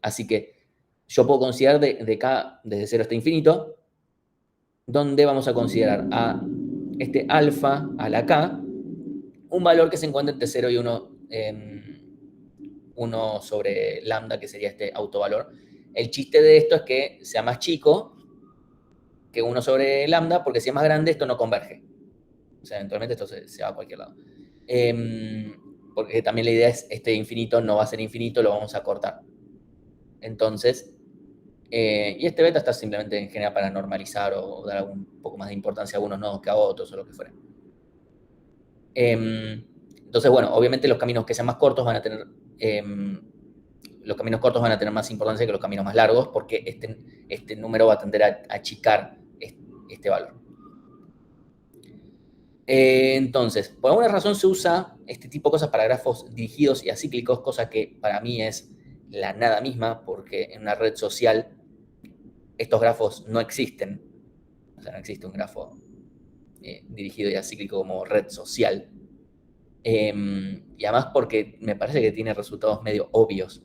Así que yo puedo considerar de K desde 0 hasta infinito, donde vamos a considerar a este alfa a la K un valor que se encuentra entre 0 y 1 sobre lambda, que sería este autovalor. El chiste de esto es que sea más chico que 1 sobre lambda, porque si es más grande, esto no converge. O sea, eventualmente esto se va a cualquier lado. Porque también la idea es, este infinito no va a ser infinito, lo vamos a cortar. Entonces, y este beta está simplemente en general para normalizar o dar un poco más de importancia a algunos nodos que a otros o lo que fuera. Entonces, bueno, obviamente los caminos que sean más cortos van a tener... los caminos cortos van a tener más importancia que los caminos más largos, porque este número va a tender a achicar este valor. Entonces, por alguna razón se usa este tipo de cosas para grafos dirigidos y acíclicos, cosa que para mí es la nada misma, porque en una red social estos grafos no existen. O sea, no existe un grafo dirigido y acíclico como red social. Y además porque me parece que tiene resultados medio obvios.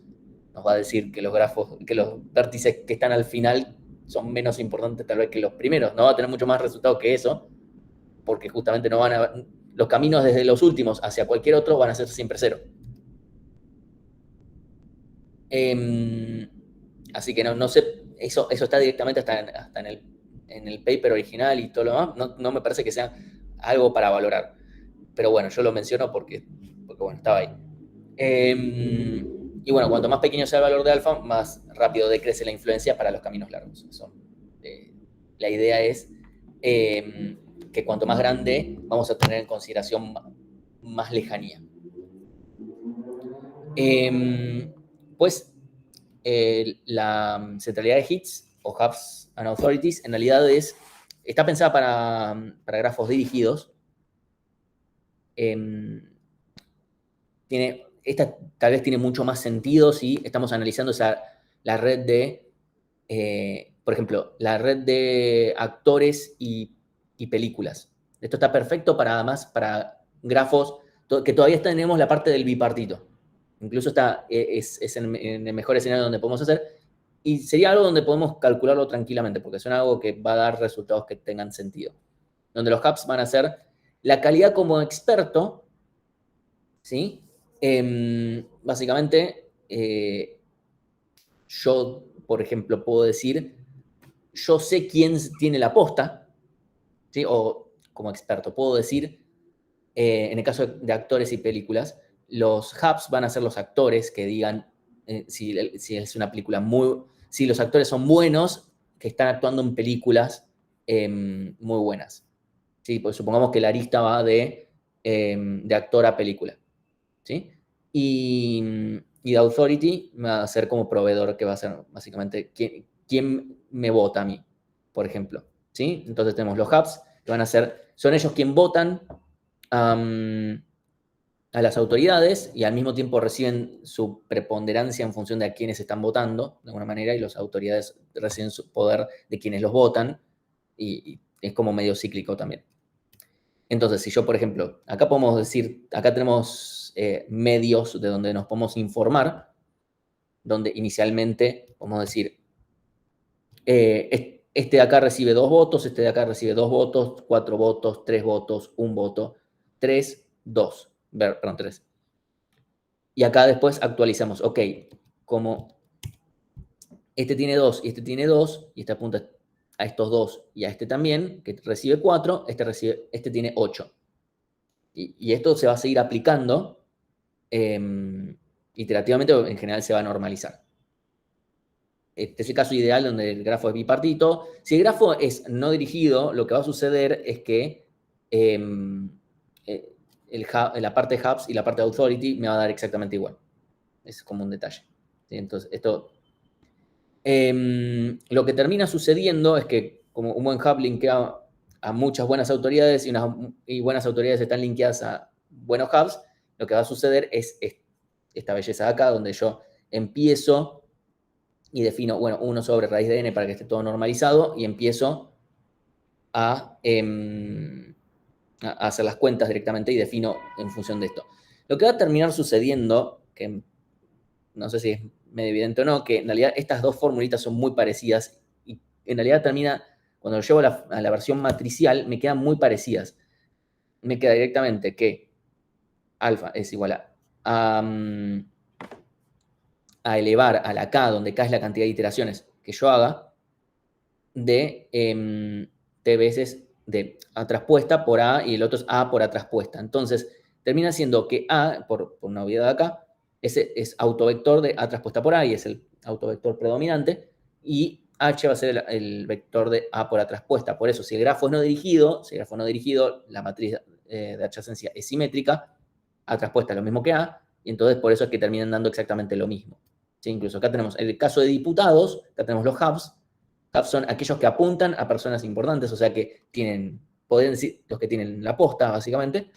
Nos va a decir que los grafos, que los vértices que están al final son menos importantes tal vez que los primeros. No va a tener mucho más resultados que eso, porque justamente no van a... Los caminos desde los últimos hacia cualquier otro van a ser siempre 0. Así que no sé, eso está directamente hasta en el paper original y todo lo demás. No me parece que sea algo para valorar. Pero bueno, yo lo menciono porque bueno, estaba ahí. Y bueno, cuanto más pequeño sea el valor de alfa, más rápido decrece la influencia para los caminos largos. La idea es que cuanto más grande, vamos a tener en consideración más lejanía. Pues la centralidad de hits o hubs and authorities en realidad está pensada para grafos dirigidos. Esta tal vez tiene mucho más sentido si estamos analizando la red de, por ejemplo, la red de actores y películas. Esto está perfecto además para grafos que todavía tenemos la parte del bipartito. Incluso es en el mejor escenario donde podemos hacer. Y sería algo donde podemos calcularlo tranquilamente, porque es algo que va a dar resultados que tengan sentido. Donde los hubs van a ser la calidad como experto, ¿sí? Básicamente, yo, por ejemplo, puedo decir, yo sé quién tiene la posta, ¿sí? O como experto, puedo decir, en el caso de actores y películas, los hubs van a ser los actores que digan si es una película si los actores son buenos, que están actuando en películas muy buenas. ¿Sí? Pues supongamos que la arista va de actor a película. ¿Sí? Y The Authority va a ser como proveedor, que va a ser básicamente quién me vota a mí, por ejemplo. ¿Sí? Entonces tenemos los hubs, que van a ser, son ellos quien votan a las autoridades y al mismo tiempo reciben su preponderancia en función de a quienes están votando, de alguna manera, y las autoridades reciben su poder de quienes los votan, y es como medio cíclico también. Entonces, si yo, por ejemplo, acá podemos decir, acá tenemos medios de donde nos podemos informar, donde inicialmente podemos decir, este de acá recibe 2 votos, este de acá recibe 2 votos, 4 votos, 3 votos, 1 voto, 3, 2, perdón, 3. Y acá después actualizamos, ok, como este tiene 2 y este tiene 2, y este apunta a estos 2 y a este también, que recibe 4, este tiene 8. Y esto se va a seguir aplicando iterativamente, en general se va a normalizar. Este es el caso ideal donde el grafo es bipartito. Si el grafo es no dirigido, lo que va a suceder es que la parte de hubs y la parte de authority me va a dar exactamente igual. Es como un detalle. ¿Sí? Entonces, esto... lo que termina sucediendo es que como un buen hub linkea a muchas buenas autoridades y buenas autoridades están linkeadas a buenos hubs, lo que va a suceder es esta belleza de acá, donde yo empiezo y defino, bueno, 1 sobre raíz de n para que esté todo normalizado, y empiezo a hacer las cuentas directamente y defino en función de esto. Lo que va a terminar sucediendo, que no sé si es medio evidente o no, que en realidad estas dos formulitas son muy parecidas y en realidad termina, cuando lo llevo a la versión matricial, me quedan muy parecidas. Me queda directamente que alfa es igual a elevar a la k, donde k es la cantidad de iteraciones que yo haga, de t veces de a traspuesta por a y el otro es a por a traspuesta. Entonces, termina siendo que a, por una obviedad acá, ese es autovector de a traspuesta por a y es el autovector predominante, y h va a ser el vector de a por a traspuesta. Por eso, si el grafo es no dirigido, la matriz de adyacencia es simétrica, a traspuesta es lo mismo que a, y entonces por eso es que terminan dando exactamente lo mismo. ¿Sí? Incluso acá tenemos el caso de diputados, acá tenemos los hubs. Hubs son aquellos que apuntan a personas importantes, o sea que tienen, podrían decir, los que tienen la posta, básicamente.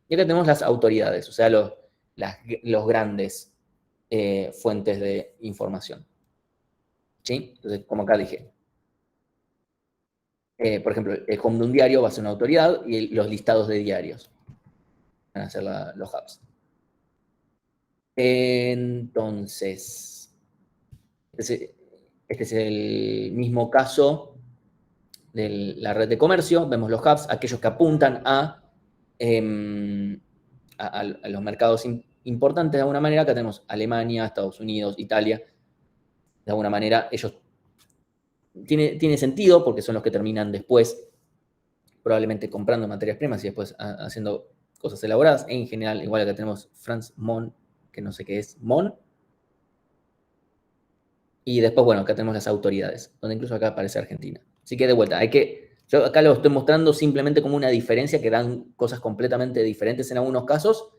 Y acá tenemos las autoridades, o sea, los grandes fuentes de información. ¿Sí? Entonces, como acá dije. Por ejemplo, el home de un diario va a ser una autoridad y los listados de diarios van a ser los hubs. Entonces, este es el mismo caso de la red de comercio. Vemos los hubs, aquellos que apuntan a los mercados importantes de alguna manera. Acá tenemos Alemania, Estados Unidos, Italia. De alguna manera, ellos tiene sentido porque son los que terminan después probablemente comprando materias primas y después haciendo cosas elaboradas. En general, igual acá tenemos France Mon, que no sé qué es Mon. Y después, bueno, acá tenemos las autoridades, donde incluso acá aparece Argentina. Así que de vuelta, yo acá lo estoy mostrando simplemente como una diferencia que dan cosas completamente diferentes en algunos casos.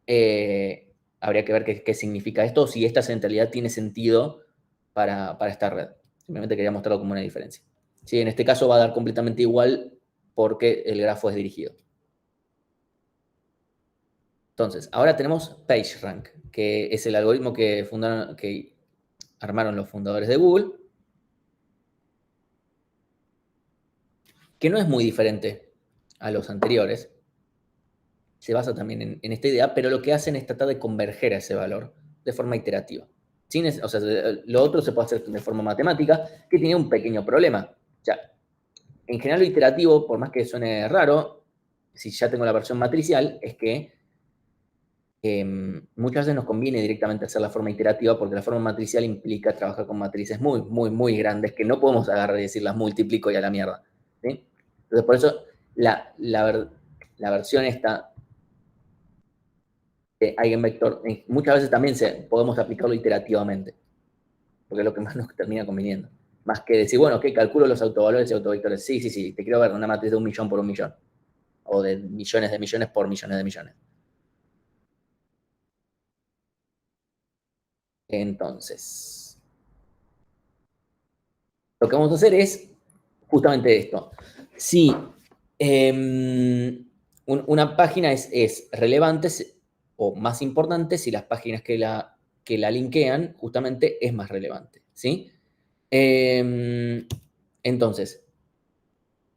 Habría que ver qué significa esto, si esta centralidad tiene sentido para esta red. Simplemente quería mostrarlo como una diferencia. Sí, en este caso va a dar completamente igual porque el grafo es dirigido. Entonces, ahora tenemos PageRank, que es el algoritmo que armaron los fundadores de Google, que no es muy diferente a los anteriores. Se basa también en esta idea, pero lo que hacen es tratar de converger a ese valor de forma iterativa. O sea, lo otro se puede hacer de forma matemática, que tiene un pequeño problema. O sea, en general lo iterativo, por más que suene raro, si ya tengo la versión matricial, es que muchas veces nos conviene directamente hacer la forma iterativa porque la forma matricial implica trabajar con matrices muy, muy, muy grandes que no podemos agarrar y decir las multiplico y a la mierda. ¿Sí? Entonces, por eso la versión esta de eigenvector muchas veces también podemos aplicarlo iterativamente, porque es lo que más nos termina conviniendo. Más que decir, bueno, ok, calculo los autovalores y autovectores. Sí, sí, sí, te quiero ver una matriz de 1.000.000 por 1.000.000. O de millones de millones por millones de millones. Entonces, lo que vamos a hacer es justamente esto. Si una página es relevante o más importante, si las páginas que la linkean justamente es más relevante, ¿sí? Entonces,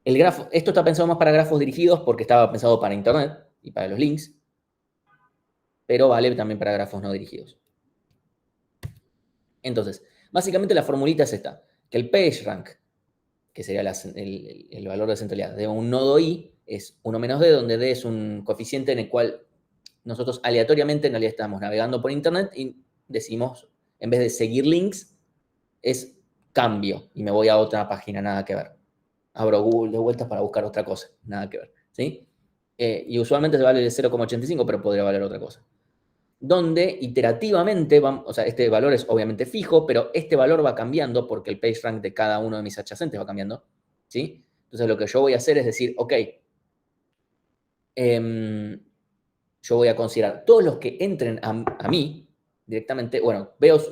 esto está pensado más para grafos dirigidos porque estaba pensado para Internet y para los links, pero vale también para grafos no dirigidos. Entonces, básicamente la formulita es esta, que el PageRank, que sería el valor de centralidad de un nodo i, es 1 menos d, donde d es un coeficiente en el cual nosotros aleatoriamente en realidad estamos navegando por Internet y decimos, en vez de seguir links, es cambio y me voy a otra página, nada que ver. Abro Google de vueltas para buscar otra cosa, nada que ver. ¿Sí? Y usualmente se vale el 0,85, pero podría valer otra cosa. Donde iterativamente, o sea, este valor es obviamente fijo, pero este valor va cambiando porque el PageRank de cada uno de mis adyacentes va cambiando. ¿Sí? Entonces lo que yo voy a hacer es decir, ok, yo voy a considerar todos los que entren a mí directamente, bueno,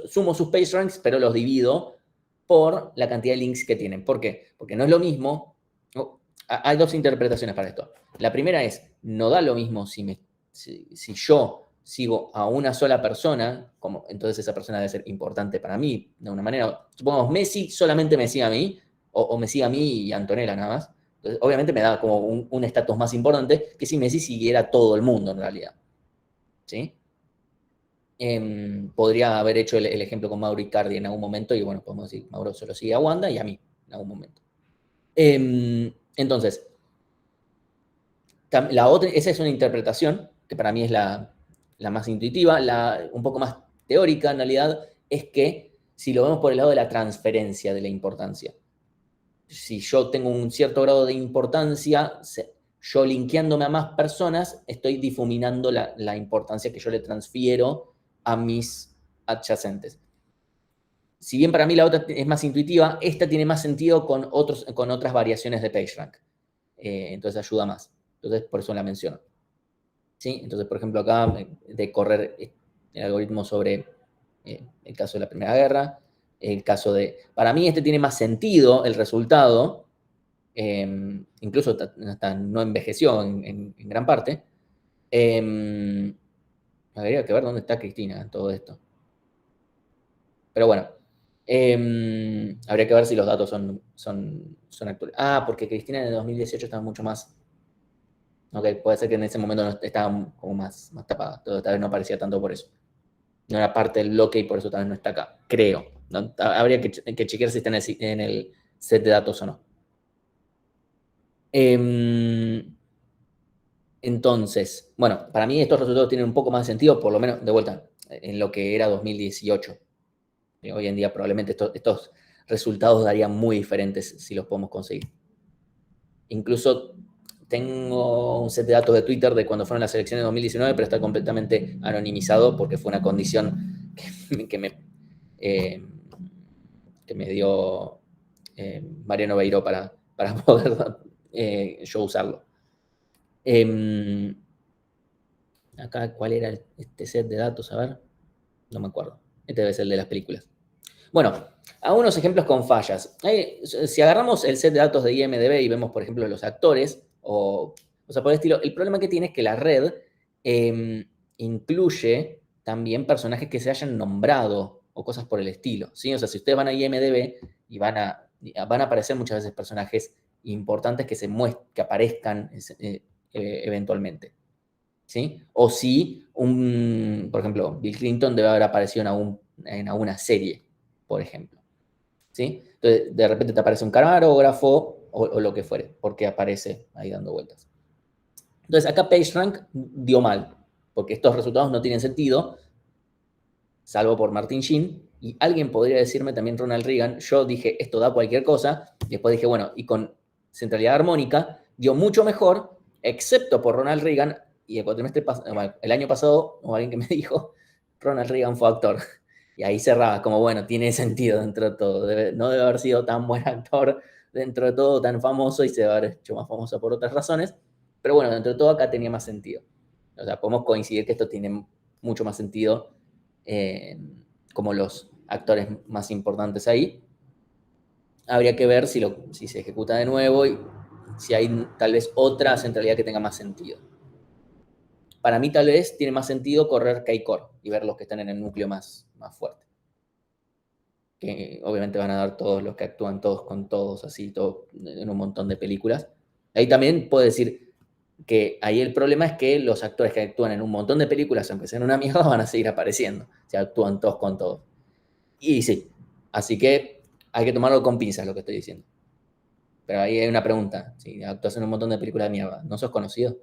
sumo sus PageRanks, pero los divido por la cantidad de links que tienen. ¿Por qué? Porque no es lo mismo. Hay dos interpretaciones para esto. La primera es, no da lo mismo si yo sigo a una sola persona, entonces esa persona debe ser importante para mí, de una manera. Supongamos, Messi solamente me sigue a mí, o me sigue a mí y a Antonella nada más. Entonces, obviamente me da como un estatus más importante que si Messi siguiera a todo el mundo en realidad. ¿Sí? Podría haber hecho el ejemplo con Mauro Icardi en algún momento y bueno, podemos decir, Mauro solo sigue a Wanda y a mí en algún momento. Entonces, esa es una interpretación que para mí es la más intuitiva, un poco más teórica en realidad, es que si lo vemos por el lado de la transferencia de la importancia, si yo tengo un cierto grado de importancia, yo linkeándome a más personas, estoy difuminando la importancia que yo le transfiero a mis adyacentes. Si bien para mí la otra es más intuitiva, esta tiene más sentido con otras variaciones de PageRank. Entonces ayuda más. Entonces por eso la menciono. ¿Sí? Entonces, por ejemplo, acá de correr el algoritmo sobre el caso de la Primera Guerra, el caso de... Para mí este tiene más sentido el resultado, incluso hasta no envejeció en gran parte. Habría que ver dónde está Cristina en todo esto. Pero bueno, habría que ver si los datos son actuales. Ah, porque Cristina en el 2018 estaba mucho más... Ok, puede ser que en ese momento no estaba como más tapada. Tal vez no aparecía tanto por eso. No era parte del bloque y por eso tal vez no está acá. Creo. ¿No? Habría que chequear si está en el set de datos o no. Entonces, bueno, para mí estos resultados tienen un poco más de sentido, por lo menos, de vuelta, en lo que era 2018. Hoy en día probablemente estos resultados darían muy diferentes si los podemos conseguir. Incluso tengo un set de datos de Twitter de cuando fueron las elecciones de 2019, pero está completamente anonimizado porque fue una condición que me dio Mariano Beiró para poder yo usarlo. Acá, ¿cuál era este set de datos? A ver, no me acuerdo. Este debe ser el de las películas. Bueno, algunos ejemplos con fallas. Si agarramos el set de datos de IMDb y vemos, por ejemplo, los actores, o sea, por el estilo, el problema que tiene es que la red incluye también personajes que se hayan nombrado o cosas por el estilo, ¿sí? O sea, si ustedes van a IMDb y van a aparecer muchas veces personajes importantes que aparezcan eventualmente, ¿sí? O si, por ejemplo, Bill Clinton debe haber aparecido en alguna serie, por ejemplo, ¿sí? Entonces, de repente te aparece un camarógrafo o lo que fuere, porque aparece ahí dando vueltas. Entonces, acá PageRank dio mal, porque estos resultados no tienen sentido, salvo por Martin Sheen, y alguien podría decirme también Ronald Reagan, yo dije, esto da cualquier cosa, y después dije, bueno, y con centralidad armónica dio mucho mejor, excepto por Ronald Reagan, y el año pasado, o alguien que me dijo, Ronald Reagan fue actor. Y ahí cerraba, como bueno, tiene sentido dentro de todo. No debe haber sido tan buen actor dentro de todo, tan famoso, y se debe haber hecho más famoso por otras razones. Pero bueno, dentro de todo acá tenía más sentido. O sea, podemos coincidir que esto tiene mucho más sentido como los actores más importantes ahí. Habría que ver si se ejecuta de nuevo y si hay tal vez otra centralidad que tenga más sentido. Para mí tal vez tiene más sentido correr K-Core y ver los que están en el núcleo más fuerte. Que obviamente van a dar todos los que actúan todos con todos, así, todo, en un montón de películas. Ahí también puedo decir que ahí el problema es que los actores que actúan en un montón de películas, aunque sean una mierda, van a seguir apareciendo. O sea, actúan todos con todos. Y sí, así que hay que tomarlo con pinzas lo que estoy diciendo. Pero ahí hay una pregunta. Si actúas en un montón de películas de mierda, ¿no sos conocido?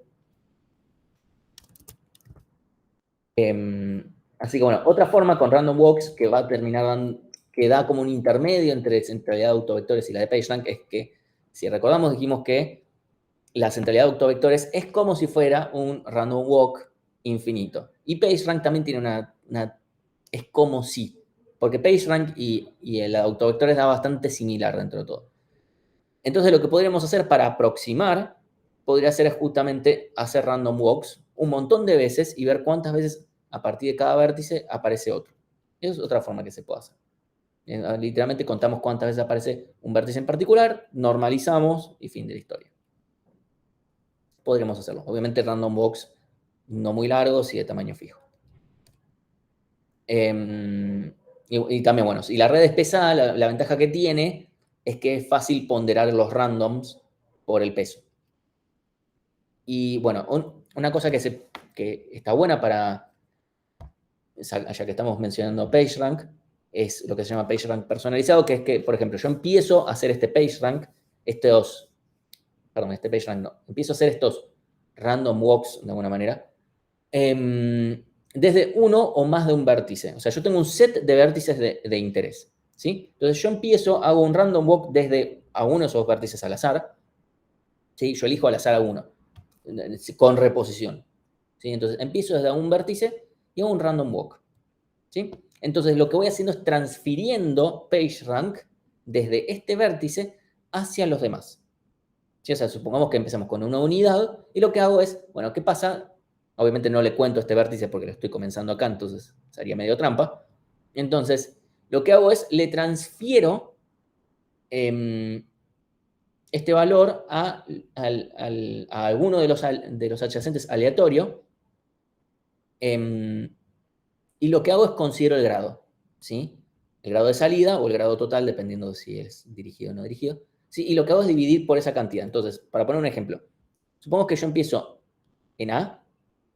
Así que bueno, otra forma con Random Walks que va a terminar que da como un intermedio entre centralidad de autovectores y la de PageRank es que, si recordamos, dijimos que la centralidad de autovectores es como si fuera un random walk infinito. Y PageRank también tiene es como si, porque PageRank y el autovectores da bastante similar dentro de todo. Entonces lo que podríamos hacer para aproximar podría ser justamente hacer random walks un montón de veces y ver cuántas veces a partir de cada vértice aparece otro. Esa es otra forma que se puede hacer. Literalmente contamos cuántas veces aparece un vértice en particular, normalizamos y fin de la historia. Podríamos hacerlo. Obviamente random walks no muy largos y de tamaño fijo. Y también, bueno, si la red es pesada, la ventaja que tiene es que es fácil ponderar los randoms por el peso. Y bueno, una cosa que está buena ya que estamos mencionando PageRank, es lo que se llama PageRank personalizado, que es que, por ejemplo, yo empiezo a hacer este PageRank, este PageRank no, empiezo a hacer estos random walks, de alguna manera, desde uno o más de un vértice. O sea, yo tengo un set de vértices de interés, ¿sí? Entonces yo empiezo, hago un random walk desde a uno de esos vértices al azar, ¿sí? Yo elijo al azar a uno, con reposición, ¿sí? Entonces empiezo desde un vértice y hago un random walk, ¿sí? Entonces lo que voy haciendo es transfiriendo PageRank desde este vértice hacia los demás. ¿Sí? O sea, supongamos que empezamos con una unidad y lo que hago es, bueno, ¿qué pasa? Obviamente no le cuento este vértice porque lo estoy comenzando acá, entonces sería medio trampa. Entonces, lo que hago es, le transfiero este valor a alguno de los adyacentes aleatorio y lo que hago es considero el grado, ¿sí? El grado de salida o el grado total, dependiendo de si es dirigido o no dirigido. ¿Sí? Y lo que hago es dividir por esa cantidad. Entonces, para poner un ejemplo, supongamos que yo empiezo en A,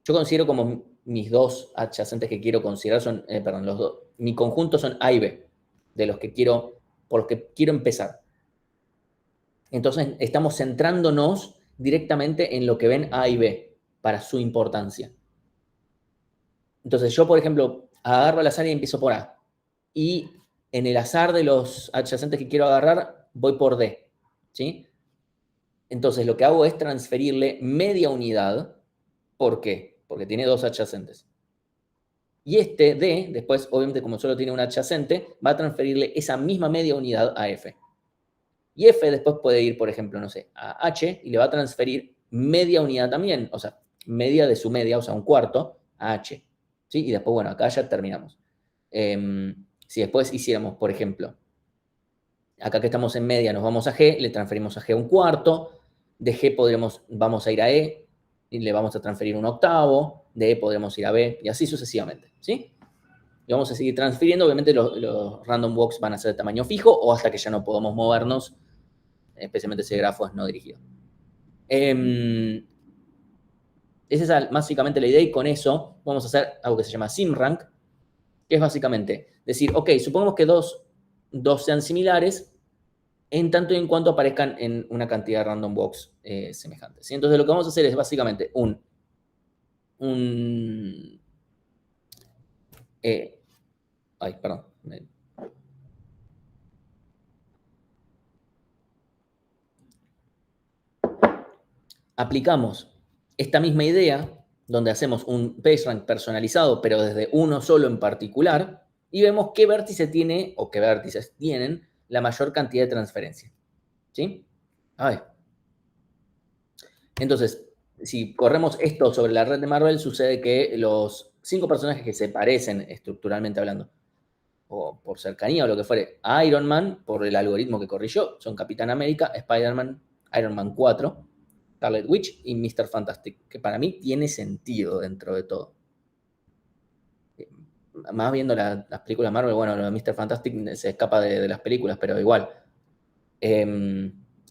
yo considero como mis dos adyacentes que quiero considerar son, perdón, los dos, mi conjunto son A y B, de los que quiero, por los que quiero empezar. Entonces, estamos centrándonos directamente en lo que ven A y B para su importancia. Entonces, yo, por ejemplo, agarro al azar y empiezo por A. Y en el azar de los adyacentes que quiero agarrar, voy por D, ¿sí? Entonces, lo que hago es transferirle media unidad. ¿Por qué? Porque tiene dos adyacentes. Y este D, después, obviamente, como solo tiene un adyacente, va a transferirle esa misma media unidad a F. Y F después puede ir, por ejemplo, no sé, a H y le va a transferir media unidad también, o sea, media de su media, o sea, un cuarto, a H. ¿Sí? Y después, bueno, acá ya terminamos. Si después hiciéramos, por ejemplo, acá que estamos en media, nos vamos a G, le transferimos a G un cuarto, de G vamos a ir a E, y le vamos a transferir un octavo, de E podremos ir a B, y así sucesivamente, ¿sí? Y vamos a seguir transfiriendo, obviamente los random walks van a ser de tamaño fijo, o hasta que ya no podamos movernos, especialmente si el grafo es no dirigido. Esa es básicamente la idea, y con eso vamos a hacer algo que se llama SimRank, que es básicamente decir, ok, supongamos que dos sean similares, en tanto y en cuanto aparezcan en una cantidad de random walks semejantes. ¿Sí? Entonces lo que vamos a hacer es básicamente ay, perdón. Aplicamos esta misma idea donde hacemos un PageRank personalizado, pero desde uno solo en particular, y vemos qué vértice tiene o qué vértices tienen la mayor cantidad de transferencia. ¿Sí? A ver. Entonces, si corremos esto sobre la red de Marvel, sucede que los 5 personajes que se parecen estructuralmente hablando, o por cercanía o lo que fuere, a Iron Man, por el algoritmo que corrí yo, son Capitán América, Spider-Man, Iron Man 4, Scarlet Witch y Mr. Fantastic, que para mí tiene sentido dentro de todo. Más viendo las películas de Marvel, bueno, lo de Mr. Fantastic se escapa de las películas, pero igual.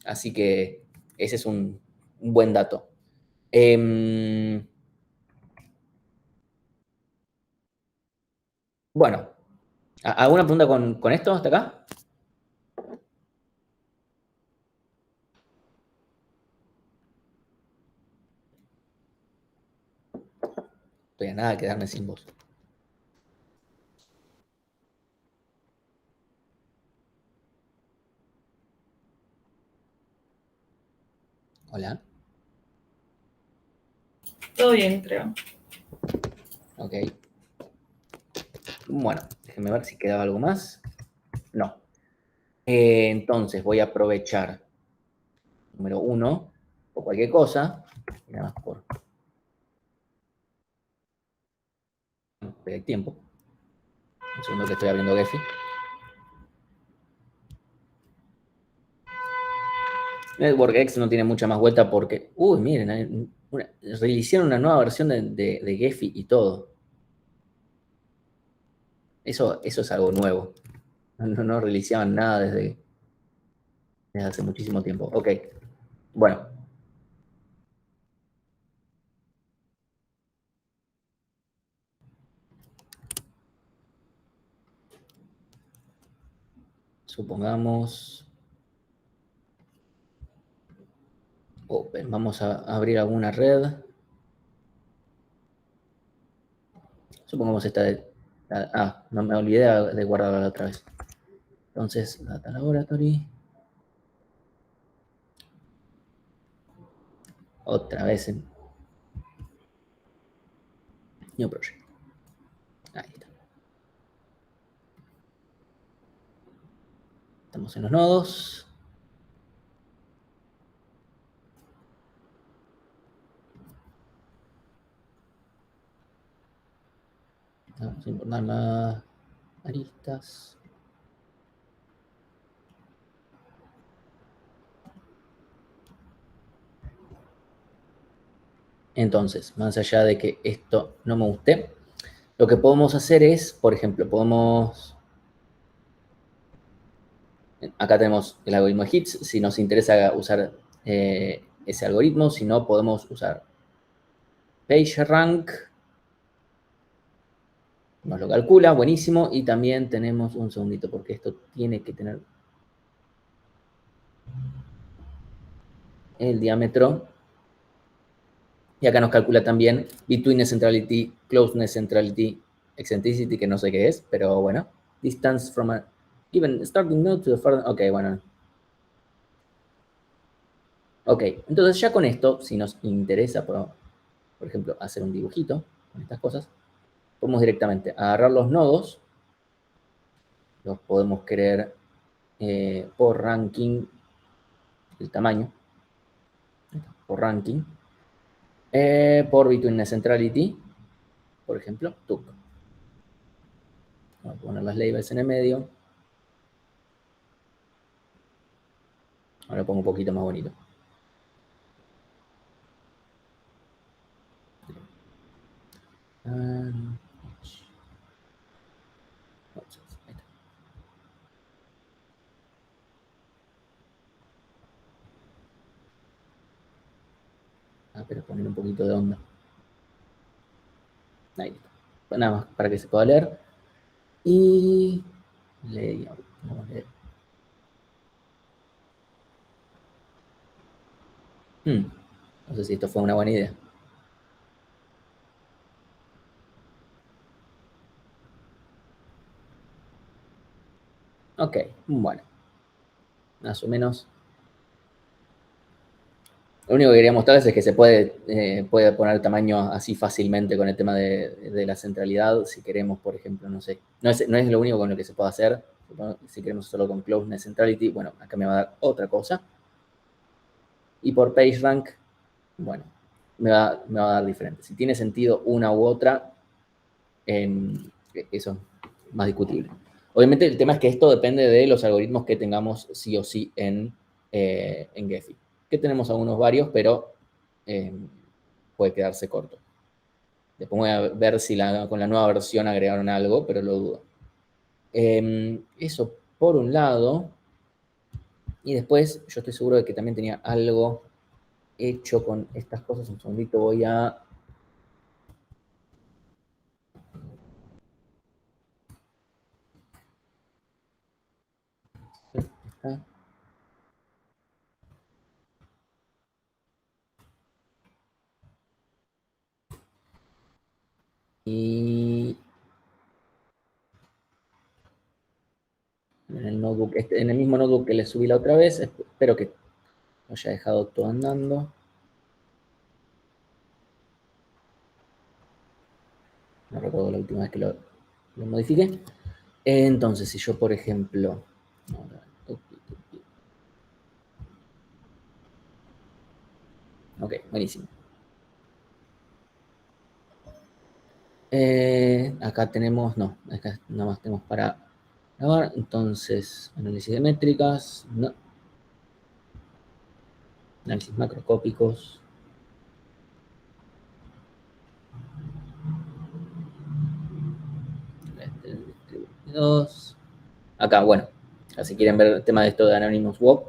Así que ese es un buen dato. Bueno, ¿alguna pregunta con esto hasta acá? Estoy a nada de quedarme sin voz. Hola. Todo bien, creo. Ok. Bueno, déjenme ver si quedaba algo más. No. Entonces voy a aprovechar número 1 o cualquier cosa. Nada más por el tiempo. Un segundo que estoy abriendo Gephi. NetworkX no tiene mucha más vuelta porque... Uy, miren, rehicieron una nueva versión de Gephi y todo. Eso es algo nuevo. No releaseaban nada desde hace muchísimo tiempo. Ok, bueno. supongamos, open, vamos a abrir alguna red. Supongamos esta de, no me olvidé de guardarla otra vez. Entonces, Data Laboratory. Otra vez en New Project. Ahí está. Estamos en los nodos. Vamos a importar más aristas. Entonces, más allá de que esto no me guste, lo que podemos hacer es, por ejemplo, acá tenemos el algoritmo de hits, si nos interesa usar ese algoritmo, si no, podemos usar PageRank, nos lo calcula, buenísimo, y también tenemos un segundito, porque esto tiene que tener el diámetro. Y acá nos calcula también betweenness centrality, closeness centrality, eccentricity, que no sé qué es, pero bueno. Distance from a given starting node to the further. Ok, bueno. Ok, entonces ya con esto, si nos interesa, por ejemplo, hacer un dibujito con estas cosas, podemos directamente agarrar los nodos, los podemos querer por ranking, el tamaño, por ranking, por betweenness centrality, por ejemplo, TUC. Vamos a poner las labels en el medio. Ahora lo pongo un poquito más bonito. Pero poner un poquito de onda. Ahí está. Pues nada más para que se pueda leer. Y layout. Vamos a leer. No sé si esto fue una buena idea. Ok, bueno. Más o menos. Lo único que quería mostrarles es que se puede poner el tamaño así fácilmente con el tema de la centralidad. Si queremos, por ejemplo, no sé. No es lo único con lo que se puede hacer. Si queremos solo con closeness centrality, bueno, acá me va a dar otra cosa. Y por PageRank, bueno, me va a dar diferente. Si tiene sentido una u otra, eso es más discutible. Obviamente el tema es que esto depende de los algoritmos que tengamos sí o sí en Gephi. Que tenemos algunos varios, pero puede quedarse corto. Después voy a ver si con la nueva versión agregaron algo, pero lo dudo. Eso por un lado. Y después yo estoy seguro de que también tenía algo hecho con estas cosas. Un segundito voy a... Y en el notebook, en el mismo notebook que le subí la otra vez, espero que lo haya dejado todo andando. No recuerdo la última vez que lo modifiqué. Entonces, si yo, por ejemplo... Ok, buenísimo. Acá tenemos, no, acá nada más tenemos para grabar. Entonces, análisis de métricas, no. Análisis macroscópicos. Distribuidos. Acá, bueno, si quieren ver el tema de esto de Anonymous Walk,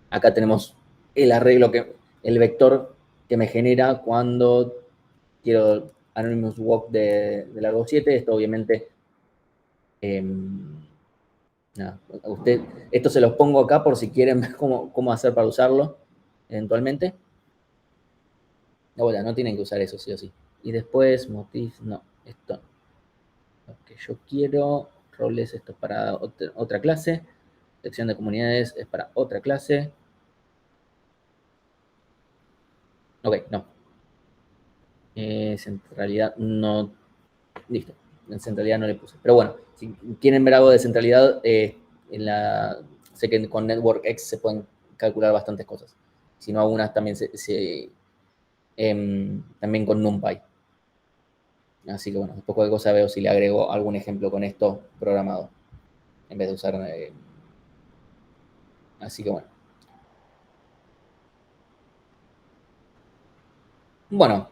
acá tenemos el arreglo, el vector que me genera cuando quiero Anonymous Walk de largo 7. Esto obviamente nada, esto se los pongo acá por si quieren ver cómo hacer para usarlo eventualmente. De vuelta, no tienen que usar eso sí o sí. Y después, motif, no, esto no. Lo que yo quiero, roles, esto es para otra clase. Sección de comunidades es para otra clase. Ok, no. Centralidad no. Listo. En centralidad no le puse. Pero bueno, si quieren ver algo de centralidad, sé que con NetworkX se pueden calcular bastantes cosas. Si no, algunas también también con NumPy. Así que bueno, después cualquier cosa veo si le agrego algún ejemplo con esto programado. En vez de usar. Así que bueno. Bueno,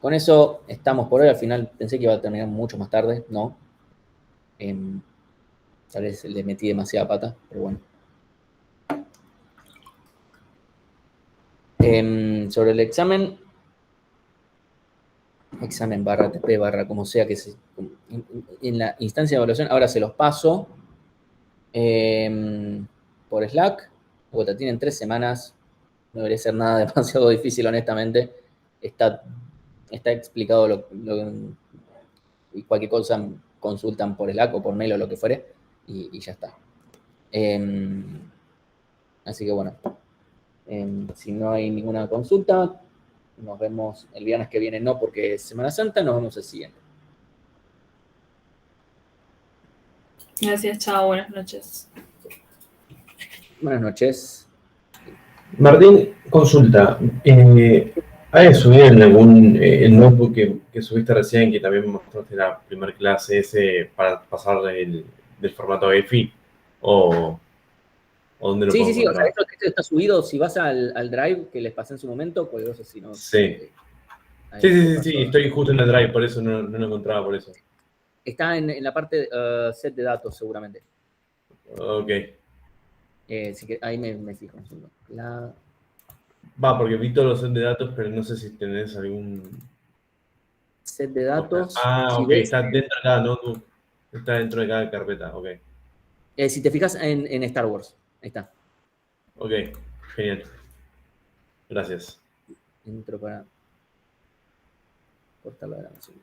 con eso estamos por hoy. Al final pensé que iba a terminar mucho más tarde, ¿no? Tal vez le metí demasiada pata, pero bueno. Sobre el examen barra TP barra como sea que en la instancia de evaluación, ahora se los paso por Slack. Vuelta, tienen 3 semanas, no debería ser nada demasiado difícil, honestamente. Está explicado y cualquier cosa consultan por Slack o por mail o lo que fuere, y ya está. Así que bueno, si no hay ninguna consulta, nos vemos el viernes que viene, no porque es Semana Santa, nos vemos el siguiente. Gracias, chao, buenas noches. Buenas noches. Martín, consulta. ¿Has subido en algún el notebook que subiste recién, que también mostraste la primera clase, ese para pasar del formato EFI? ¿O dónde lo Sí, puedo sí, sí, o sea, encontrar? esto está subido, si vas al Drive que les pasé en su momento, pues no sé si no. Sí. Ahí te Sí, paso. estoy justo en el Drive, por eso no lo encontraba, por eso. Está en la parte set de datos, seguramente. Ok. Ahí me fijo. Va, porque vi todos los set de datos, pero no sé si tenés algún... Set de datos. Si Ok, ves, está dentro de cada notebook. Está dentro de cada carpeta, ok. si te fijas en Star Wars, ahí está. Ok, genial. Gracias. Entro para cortar la grabación.